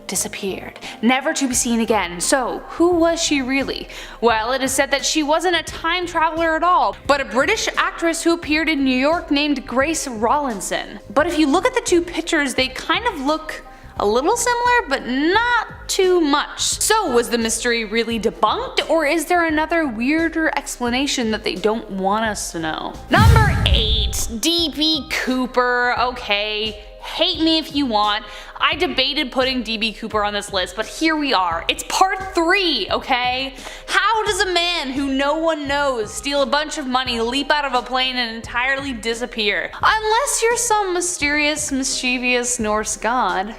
disappeared, never to be seen again. So, who was she really? Well, it is said that she wasn't a time traveler at all, but a British actress who appeared in New York named Grace Rawlinson. But if you look at the two pictures, they kind of look a little similar, but not too much. So was the mystery really debunked, or is there another weirder explanation that they don't want us to know? Number 8, D.B. Cooper. Okay, hate me if you want. I debated putting D.B. Cooper on this list, but here we are. It's part 3, okay? How does a man who no one knows steal a bunch of money, leap out of a plane, and entirely disappear? Unless you're some mysterious, mischievous Norse god.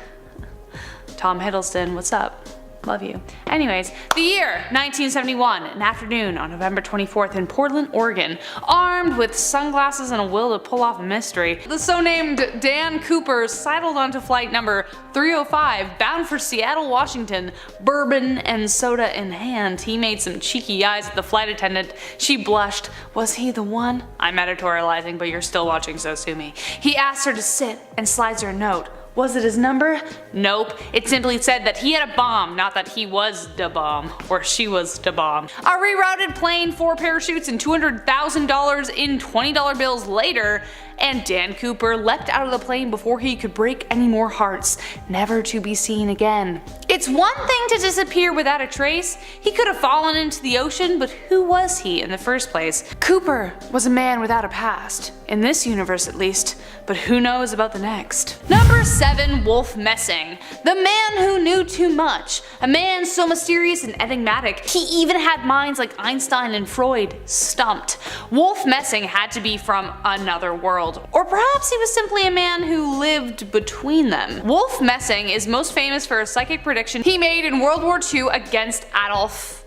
Tom Hiddleston, what's up? Love you. Anyways, the year 1971, an afternoon on November 24th in Portland, Oregon. Armed with sunglasses and a will to pull off a mystery, the so-named Dan Cooper sidled onto flight number 305 bound for Seattle, Washington. Bourbon and soda in hand, he made some cheeky eyes at the flight attendant. She blushed. Was he the one? I'm editorializing, but you're still watching, so sue me. He asked her to sit and slides her a note. Was it his number? Nope. It simply said that he had a bomb, not that he was da bomb, or she was da bomb. A rerouted plane, 4 parachutes, and $200,000 in $20 bills later, and Dan Cooper leapt out of the plane before he could break any more hearts, never to be seen again. It's one thing to disappear without a trace. He could have fallen into the ocean, but who was he in the first place? Cooper was a man without a past, in this universe at least, but who knows about the next. Number 7, Wolf Messing. The man who knew too much. A man so mysterious and enigmatic, he even had minds like Einstein and Freud stumped. Wolf Messing had to be from another world. Or perhaps he was simply a man who lived between them. Wolf Messing is most famous for a psychic prediction he made in World War II against Adolf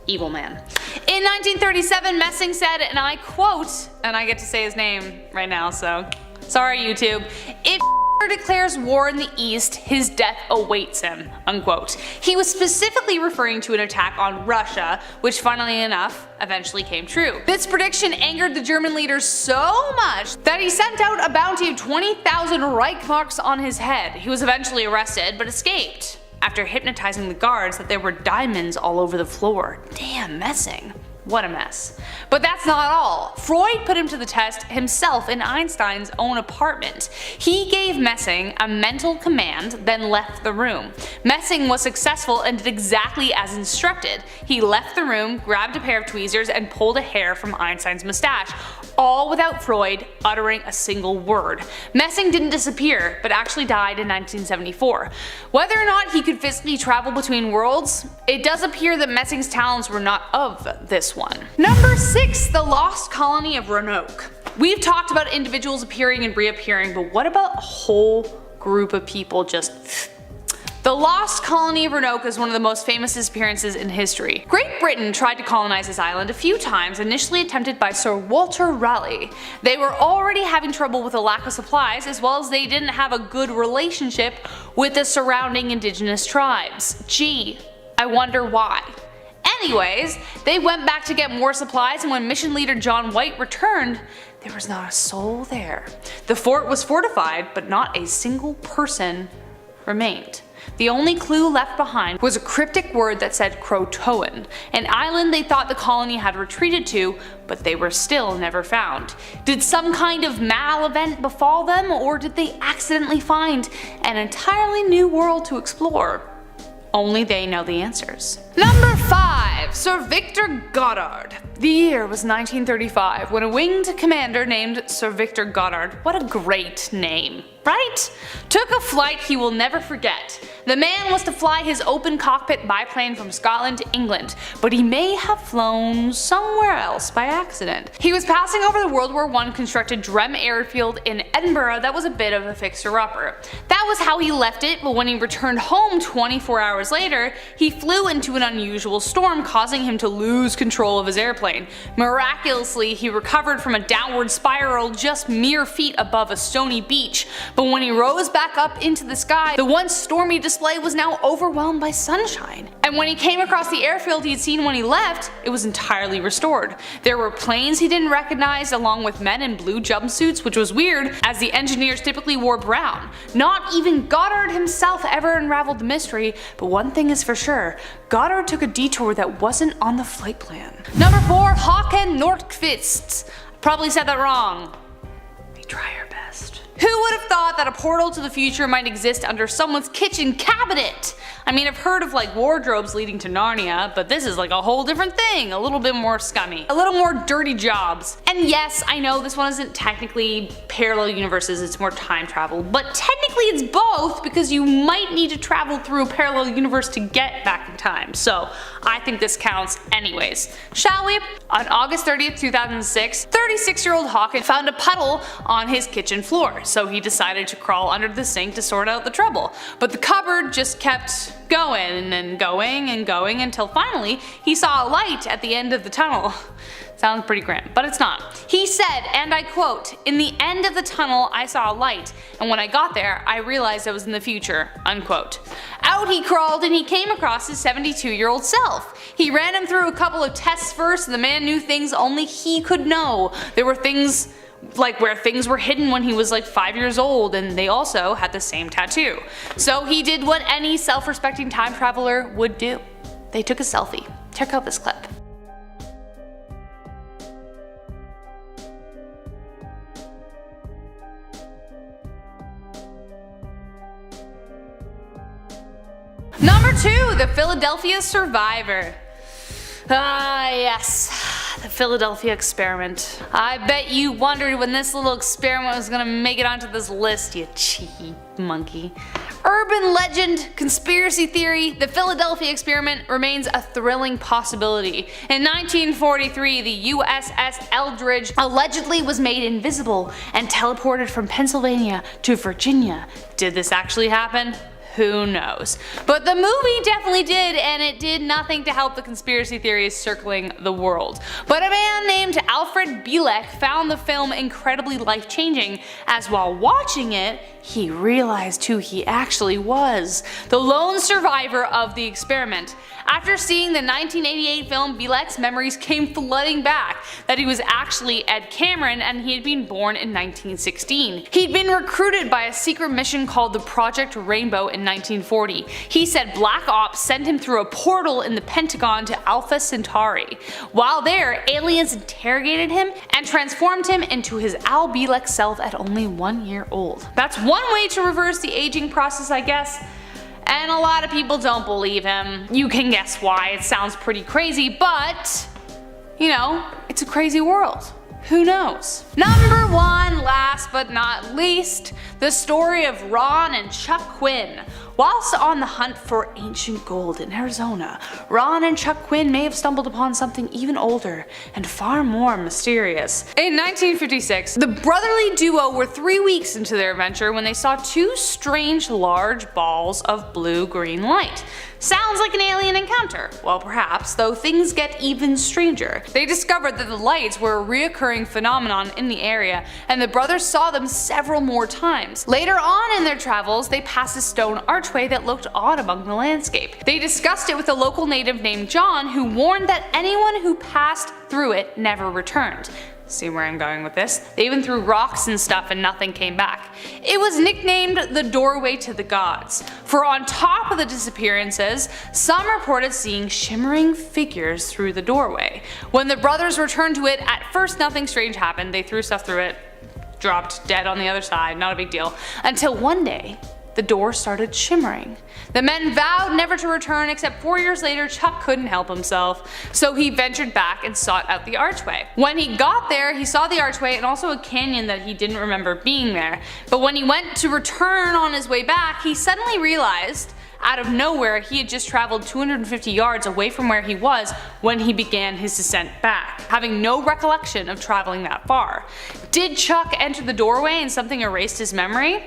Evil Man. In 1937, Messing said, and I quote, and I get to say his name right now, so sorry YouTube, "If declares war in the East, his death awaits him," unquote. He was specifically referring to an attack on Russia, which funnily enough, eventually came true. This prediction angered the German leaders so much that he sent out a bounty of 20,000 Reichmarks on his head. He was eventually arrested, but escaped after hypnotizing the guards that there were diamonds all over the floor. Damn, Messing. What a mess. But that's not all. Freud put him to the test himself in Einstein's own apartment. He gave Messing a mental command, then left the room. Messing was successful and did exactly as instructed. He left the room, grabbed a pair of tweezers, and pulled a hair from Einstein's mustache, all without Freud uttering a single word. Messing didn't disappear, but actually died in 1974. Whether or not he could physically travel between worlds, it does appear that Messing's talents were not of this one. Number 6. The Lost Colony of Roanoke. We've talked about individuals appearing and reappearing, but what about a whole group of people just... The Lost Colony of Roanoke is one of the most famous disappearances in history. Great Britain tried to colonize this island a few times, initially attempted by Sir Walter Raleigh. They were already having trouble with a lack of supplies, as well as they didn't have a good relationship with the surrounding indigenous tribes. Gee, I wonder why. Anyways, they went back to get more supplies, and when mission leader John White returned, there was not a soul there. The fort was fortified, but not a single person remained. The only clue left behind was a cryptic word that said Croatoan, an island they thought the colony had retreated to, but they were still never found. Did some kind of mal-event befall them, or did they accidentally find an entirely new world to explore? Only they know the answers. Number 5. Sir Victor Goddard. The year was 1935 when a winged commander named Sir Victor Goddard, what a great name, right? Took a flight he will never forget. The man was to fly his open cockpit biplane from Scotland to England, but he may have flown somewhere else by accident. He was passing over the World War I constructed Drem airfield in Edinburgh that was a bit of a fixer-upper. That was how he left it, but when he returned home 24 hours later, he flew into an unusual storm, causing him to lose control of his airplane. Miraculously, he recovered from a downward spiral just mere feet above a stony beach, but when he rose back up into the sky, the once stormy display was now overwhelmed by sunshine. And when he came across the airfield he'd seen when he left, it was entirely restored. There were planes he didn't recognize, along with men in blue jumpsuits, which was weird as the engineers typically wore brown. Not even Goddard himself ever unraveled the mystery, but one thing is for sure, Goddard took a detour that wasn't on the flight plan. Number 4. Hakan Nordkvist. Probably said that wrong. We try our best. Who would have thought that a portal to the future might exist under someone's kitchen cabinet? I mean, I've heard of like wardrobes leading to Narnia, but this is like a whole different thing, a little bit more scummy, a little more dirty jobs. And yes, I know this one isn't technically parallel universes, it's more time travel, but technically it's both because you might need to travel through a parallel universe to get back in time, so I think this counts anyways. Shall we? On August 30th, 2006, 36-year-old Hakan found a puddle on his kitchen floor, so he decided to crawl under the sink to sort out the trouble. But the cupboard just kept going and going and going until finally he saw a light at the end of the tunnel. Sounds pretty grim, but it's not. He said, and I quote, "In the end of the tunnel I saw a light, and when I got there I realized I was in the future," unquote. Out he crawled and he came across his 72-year-old self. He ran him through a couple of tests first, and the man knew things only he could know. There were things like where things were hidden when he was like 5 years old, and they also had the same tattoo. So he did what any self-respecting time traveler would do. They took a selfie. Check out this clip. Number 2, the Philadelphia Survivor. Ah, yes, the Philadelphia experiment. I bet you wondered when this little experiment was gonna make it onto this list, you cheeky monkey. Urban legend, conspiracy theory, the Philadelphia experiment remains a thrilling possibility. In 1943, the USS Eldridge allegedly was made invisible and teleported from Pennsylvania to Virginia. Did this actually happen? Who knows? But the movie definitely did, and it did nothing to help the conspiracy theories circling the world. But a man named Alfred Bielek found the film incredibly life-changing, as while watching it, he realized who he actually was. The lone survivor of the experiment. After seeing the 1988 film, Bielek's memories came flooding back that he was actually Ed Cameron and he had been born in 1916. He'd been recruited by a secret mission called the Project Rainbow in 1940. He said Black Ops sent him through a portal in the Pentagon to Alpha Centauri. While there, aliens interrogated him and transformed him into his Al Bielek self at only 1 year old. That's one way to reverse the aging process, I guess. And a lot of people don't believe him. You can guess why. It sounds pretty crazy, but you know, it's a crazy world. Who knows? Number 1, last but not least, the story of Ron and Chuck Quinn. Whilst on the hunt for ancient gold in Arizona, Ron and Chuck Quinn may have stumbled upon something even older and far more mysterious. In 1956, the brotherly duo were 3 weeks into their adventure when they saw 2 strange large balls of blue-green light. Sounds like an alien encounter. Well, perhaps, though things get even stranger. They discovered that the lights were a reoccurring phenomenon in the area, and the brothers saw them several more times. Later on in their travels, they passed a stone archway that looked odd among the landscape. They discussed it with a local native named John, who warned that anyone who passed through it never returned. See where I'm going with this? They even threw rocks and stuff and nothing came back. It was nicknamed the doorway to the gods, for on top of the disappearances, some reported seeing shimmering figures through the doorway. When the brothers returned to it, at first nothing strange happened. They threw stuff through it, dropped dead on the other side, not a big deal. Until one day, the door started shimmering. The men vowed never to return, except 4 years later Chuck couldn't help himself, so he ventured back and sought out the archway. When he got there, he saw the archway and also a canyon that he didn't remember being there, but when he went to return on his way back, he suddenly realized out of nowhere he had just traveled 250 yards away from where he was when he began his descent back, having no recollection of traveling that far. Did Chuck enter the doorway and something erased his memory?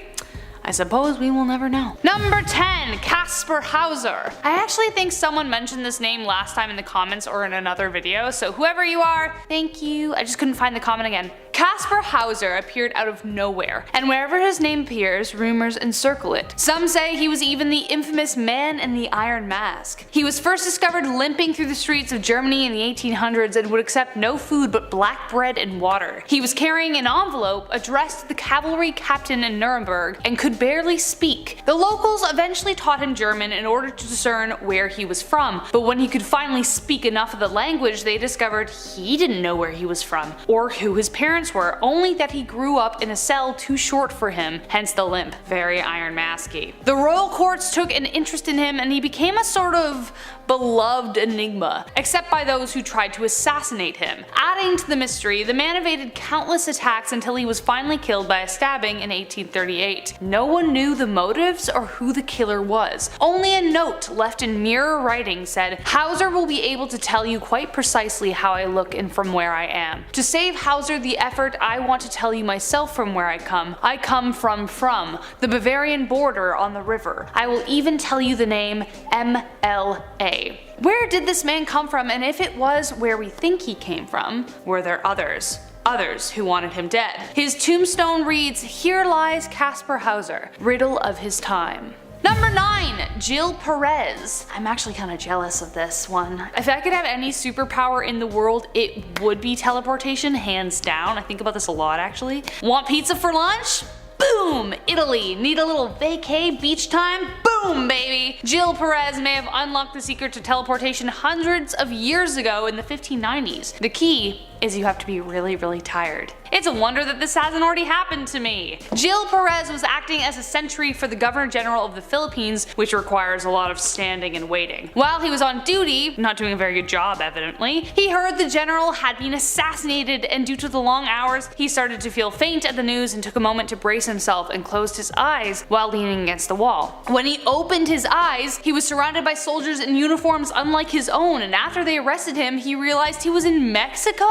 I suppose we will never know. Number 10, Casper Hauser. I actually think someone mentioned this name last time in the comments or in another video, so whoever you are, thank you. I just couldn't find the comment again. Casper Hauser appeared out of nowhere, and wherever his name appears, rumors encircle it. Some say he was even the infamous Man in the Iron Mask. He was first discovered limping through the streets of Germany in the 1800s and would accept no food but black bread and water. He was carrying an envelope addressed to the cavalry captain in Nuremberg and could barely speak. The locals eventually taught him German in order to discern where he was from, but when he could finally speak enough of the language, they discovered he didn't know where he was from or who his parents were, only that he grew up in a cell too short for him, hence the limp. Very Iron Masky. The royal courts took an interest in him and he became a sort of beloved enigma, except by those who tried to assassinate him. Adding to the mystery, the man evaded countless attacks until he was finally killed by a stabbing in 1838. No one knew the motives or who the killer was. Only a note left in mirror writing said, "Hauser will be able to tell you quite precisely how I look and from where I am. To save Hauser the effort, I want to tell you myself from where I come. I come from the Bavarian border on the river. I will even tell you the name MLA. Where did this man come from, and if it was where we think he came from, were there others? Others who wanted him dead. His tombstone reads, "Here lies Casper Hauser, riddle of his time." Number 9, Jill Perez. I'm actually kind of jealous of this one. If I could have any superpower in the world, it would be teleportation, hands down. I think about this a lot actually. Want pizza for lunch? Boom! Italy. Need a little vacay beach time? Boom, baby! Jill Perez may have unlocked the secret to teleportation hundreds of years ago in the 1590s. The key is you have to be really, really tired. It's a wonder that this hasn't already happened to me. Jill Perez was acting as a sentry for the Governor General of the Philippines, which requires a lot of standing and waiting. While he was on duty, not doing a very good job evidently, he heard the general had been assassinated, and due to the long hours, he started to feel faint at the news and took a moment to brace himself and closed his eyes while leaning against the wall. When he opened his eyes, he was surrounded by soldiers in uniforms unlike his own, and after they arrested him, he realized he was in Mexico?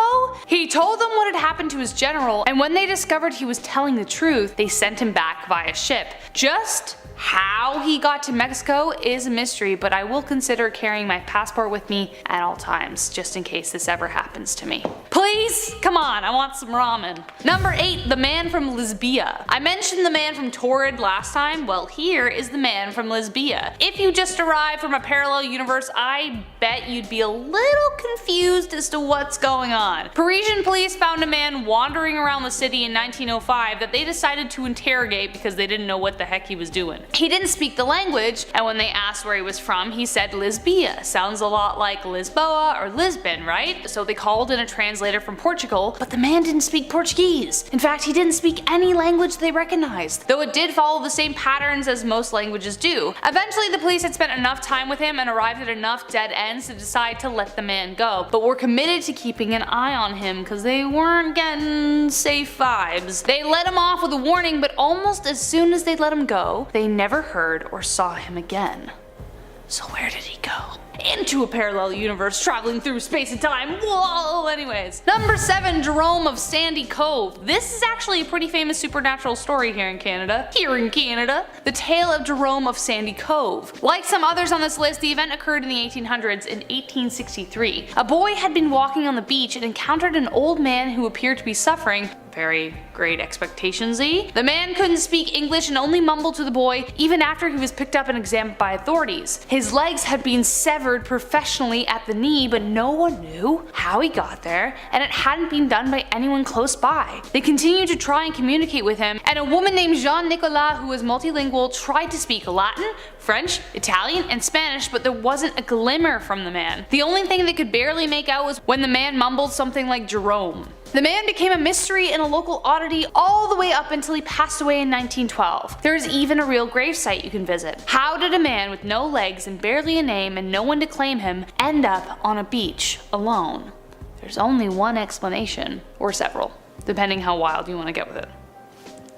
He told them what had happened to his general, and when they discovered he was telling the truth, they sent him back via ship. Just How he got to Mexico is a mystery, but I will consider carrying my passport with me at all times, just in case this ever happens to me. Please? Come on, I want some ramen. Number 8, the man from Lesbia. I mentioned the man from Taured last time, well here is the man from Lesbia. If you just arrived from a parallel universe, I bet you'd be a little confused as to what's going on. Parisian police found a man wandering around the city in 1905 that they decided to interrogate because they didn't know what the heck he was doing. He didn't speak the language, and when they asked where he was from, he said Lesbia. Sounds a lot like Lisboa or Lisbon, right? So they called in a translator from Portugal, but the man didn't speak Portuguese. In fact, he didn't speak any language they recognized, though it did follow the same patterns as most languages do. Eventually, the police had spent enough time with him and arrived at enough dead ends to decide to let the man go, but were committed to keeping an eye on him because they weren't getting safe vibes. They let him off with a warning, but almost as soon as they let him go, they never heard or saw him again. So where did he go? Into a parallel universe, traveling through space and time. Whoa, anyways. Number 7, Jerome of Sandy Cove. This is actually a pretty famous supernatural story here in Canada. The tale of Jerome of Sandy Cove. Like some others on this list, the event occurred in the 1800s in 1863. A boy had been walking on the beach and encountered an old man who appeared to be suffering. Very Great Expectations-y. The man couldn't speak English and only mumbled to the boy even after he was picked up and examined by authorities. His legs had been severed professionally at the knee, but no one knew how he got there, and it hadn't been done by anyone close by. They continued to try and communicate with him, and a woman named Jean-Nicolas, who was multilingual, tried to speak Latin, French, Italian, and Spanish, but there wasn't a glimmer from the man. The only thing they could barely make out was when the man mumbled something like Jerome. The man became a mystery and a local oddity all the way up until he passed away in 1912. There is even a real gravesite you can visit. How did a man with no legs and barely a name and no one to claim him end up on a beach alone? There's only one explanation, or several, depending how wild you want to get with it.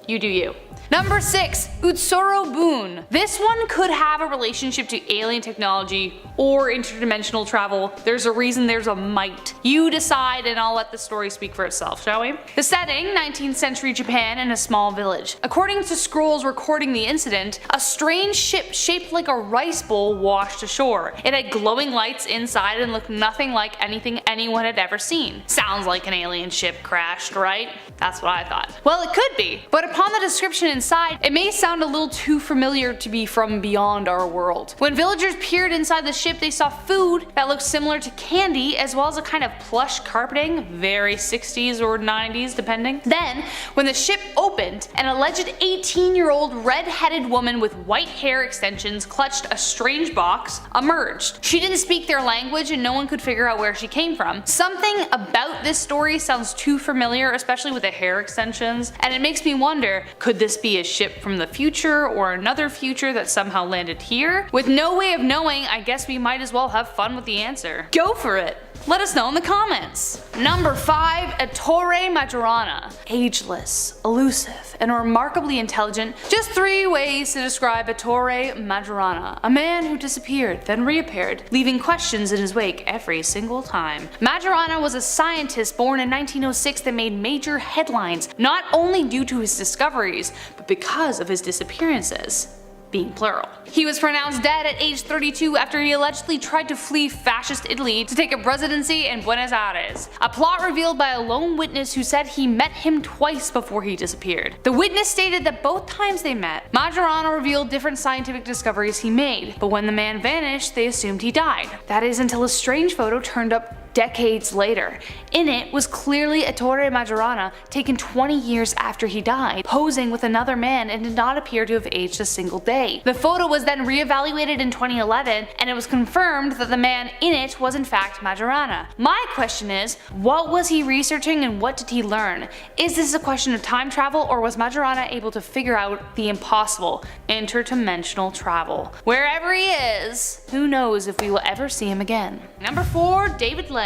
You do you. Number 6, Utsuro Bune. This one could have a relationship to alien technology or interdimensional travel. There's a reason there's a might. You decide and I'll let the story speak for itself, shall we? The setting, 19th century Japan in a small village. According to scrolls recording the incident, a strange ship shaped like a rice bowl washed ashore. It had glowing lights inside and looked nothing like anything anyone had ever seen. Sounds like an alien ship crashed, right? That's what I thought. Well, it could be, but upon the description inside, it may sound a little too familiar to be from beyond our world. When villagers peered inside the ship, they saw food that looked similar to candy, as well as a kind of plush carpeting, very 60s or 90s depending. Then, when the ship opened, an alleged 18-year-old red-headed woman with white hair extensions clutched a strange box emerged. She didn't speak their language and no one could figure out where she came from. Something about this story sounds too familiar, especially with the hair extensions, and it makes me wonder, could this be a ship from the future or another future that somehow landed here? With no way of knowing, I guess we might as well have fun with the answer. Go for it! Let us know in the comments. Number 5, a Tor Majorana. Ageless, elusive, and remarkably intelligent. Just 3 ways to describe a Tor Majorana. A man who disappeared, then reappeared, leaving questions in his wake every single time. Majorana was a scientist born in 1906 that made major headlines, not only due to his discoveries, but because of his disappearances. Being plural. He was pronounced dead at age 32 after he allegedly tried to flee fascist Italy to take up residency in Buenos Aires. A plot revealed by a lone witness who said he met him twice before he disappeared. The witness stated that both times they met, Majorana revealed different scientific discoveries he made, but when the man vanished, they assumed he died. That is until a strange photo turned up decades later. In it was clearly a Tor Majorana taken 20 years after he died, posing with another man and did not appear to have aged a single day. The photo was then reevaluated in 2011 and it was confirmed that the man in it was in fact Majorana. My question is, what was he researching and what did he learn? Is this a question of time travel, or was Majorana able to figure out the impossible, interdimensional travel? Wherever he is, who knows if we will ever see him again. Number 4, David Lang.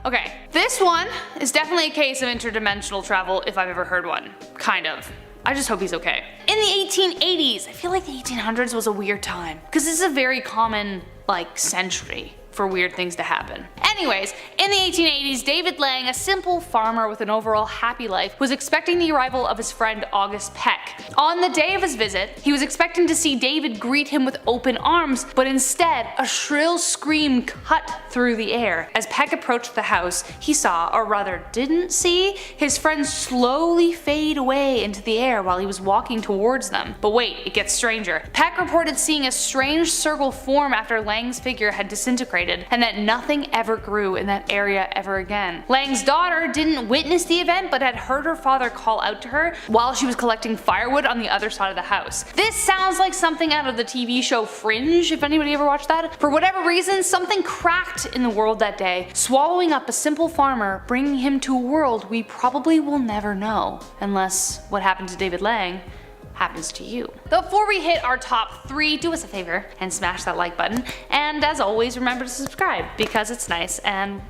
Okay, this one is definitely a case of interdimensional travel if I've ever heard one. Kind of. I just hope he's okay. In the 1880s, I feel like the 1800s was a weird time, because this is a very common, century for weird things to happen. Anyways, in the 1880s, David Lang, a simple farmer with an overall happy life, was expecting the arrival of his friend August Peck. On the day of his visit, he was expecting to see David greet him with open arms, but instead, a shrill scream cut through the air. As Peck approached the house, he saw, or rather didn't see, his friend slowly fade away into the air while he was walking towards them. But wait, it gets stranger. Peck reported seeing a strange circle form after Lang's figure had disintegrated, and that nothing ever grew in that area ever again. Lang's daughter didn't witness the event, but had heard her father call out to her while she was collecting firewood on the other side of the house. This sounds like something out of the TV show Fringe, if anybody ever watched that. For whatever reason, something cracked in the world that day, swallowing up a simple farmer, bringing him to a world we probably will never know, unless what happened to David Lang happens to you. Before we hit our top 3, do us a favor and smash that like button, and as always, remember to subscribe because it's nice and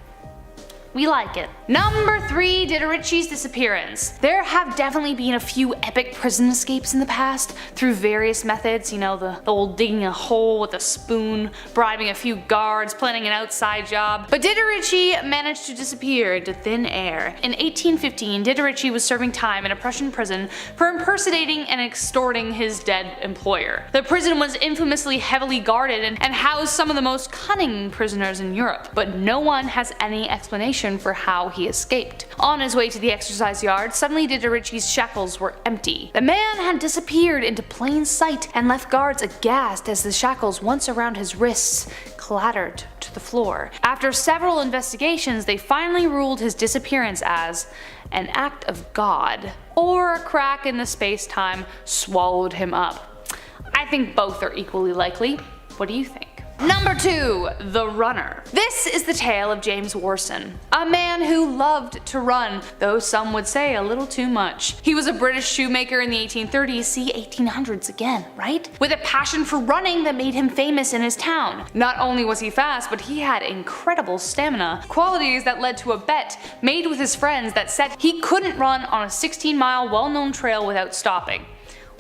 we like it. Number 3, Diderichi's disappearance. There have definitely been a few epic prison escapes in the past through various methods, you know, the old digging a hole with a spoon, bribing a few guards, planning an outside job. But Diderichi managed to disappear into thin air. In 1815, Diderichi was serving time in a Prussian prison for impersonating and extorting his dead employer. The prison was infamously heavily guarded and housed some of the most cunning prisoners in Europe, but no one has any explanation for how he escaped. On his way to the exercise yard, suddenly Diderichi's shackles were empty. The man had disappeared into plain sight and left guards aghast as the shackles once around his wrists clattered to the floor. After several investigations, they finally ruled his disappearance as an act of God, or a crack in the space-time swallowed him up. I think both are equally likely. What do you think? Number 2, The Runner. This is the tale of James Warson, a man who loved to run, though some would say a little too much. He was a British shoemaker in the 1830s, see 1800s again, right? With a passion for running that made him famous in his town. Not only was he fast, but he had incredible stamina, qualities that led to a bet made with his friends that said he couldn't run on a 16-mile well-known trail without stopping.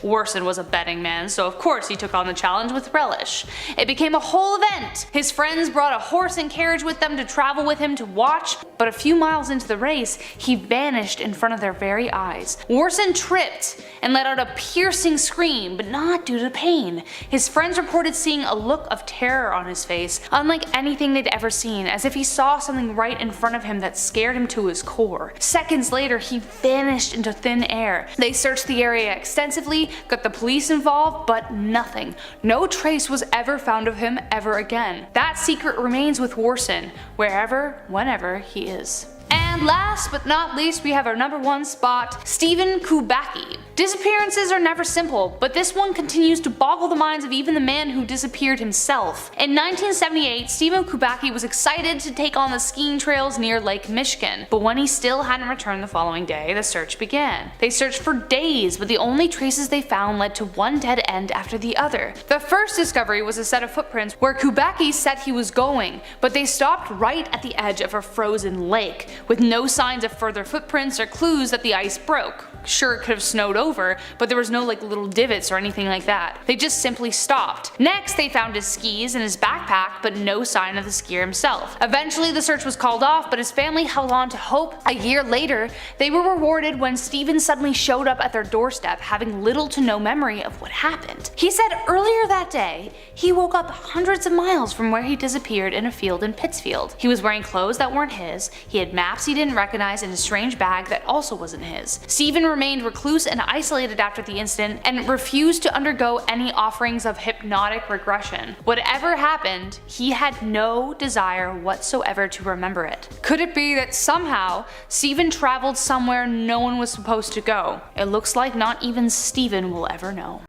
Warson was a betting man, so of course he took on the challenge with relish. It became a whole event. His friends brought a horse and carriage with them to travel with him to watch, but a few miles into the race, he vanished in front of their very eyes. Warson tripped and let out a piercing scream, but not due to pain. His friends reported seeing a look of terror on his face, unlike anything they'd ever seen, as if he saw something right in front of him that scared him to his core. Seconds later, he vanished into thin air. They searched the area extensively, got the police involved, but nothing. No trace was ever found of him ever again. That secret remains with Warson, wherever, whenever he is. And last but not least, we have our number 1 spot, Stephen Kubacki. Disappearances are never simple, but this one continues to boggle the minds of even the man who disappeared himself. In 1978, Stephen Kubacki was excited to take on the skiing trails near Lake Michigan, but when he still hadn't returned the following day, the search began. They searched for days, but the only traces they found led to one dead end after the other. The first discovery was a set of footprints where Kubacki said he was going, but they stopped right at the edge of a frozen lake, with no signs of further footprints or clues that the ice broke. Sure, it could have snowed over, but there was no like little divots or anything like that. They just simply stopped. Next, they found his skis and his backpack, but no sign of the skier himself. Eventually, the search was called off, but his family held on to hope. A year later, they were rewarded when Stephen suddenly showed up at their doorstep, having little to no memory of what happened. He said earlier that day, he woke up hundreds of miles from where he disappeared in a field in Pittsfield. He was wearing clothes that weren't his, he had maps he didn't recognize in a strange bag that also wasn't his. Stephen remained recluse and isolated after the incident and refused to undergo any offerings of hypnotic regression. Whatever happened, he had no desire whatsoever to remember it. Could it be that somehow Stephen traveled somewhere no one was supposed to go? It looks like not even Stephen will ever know.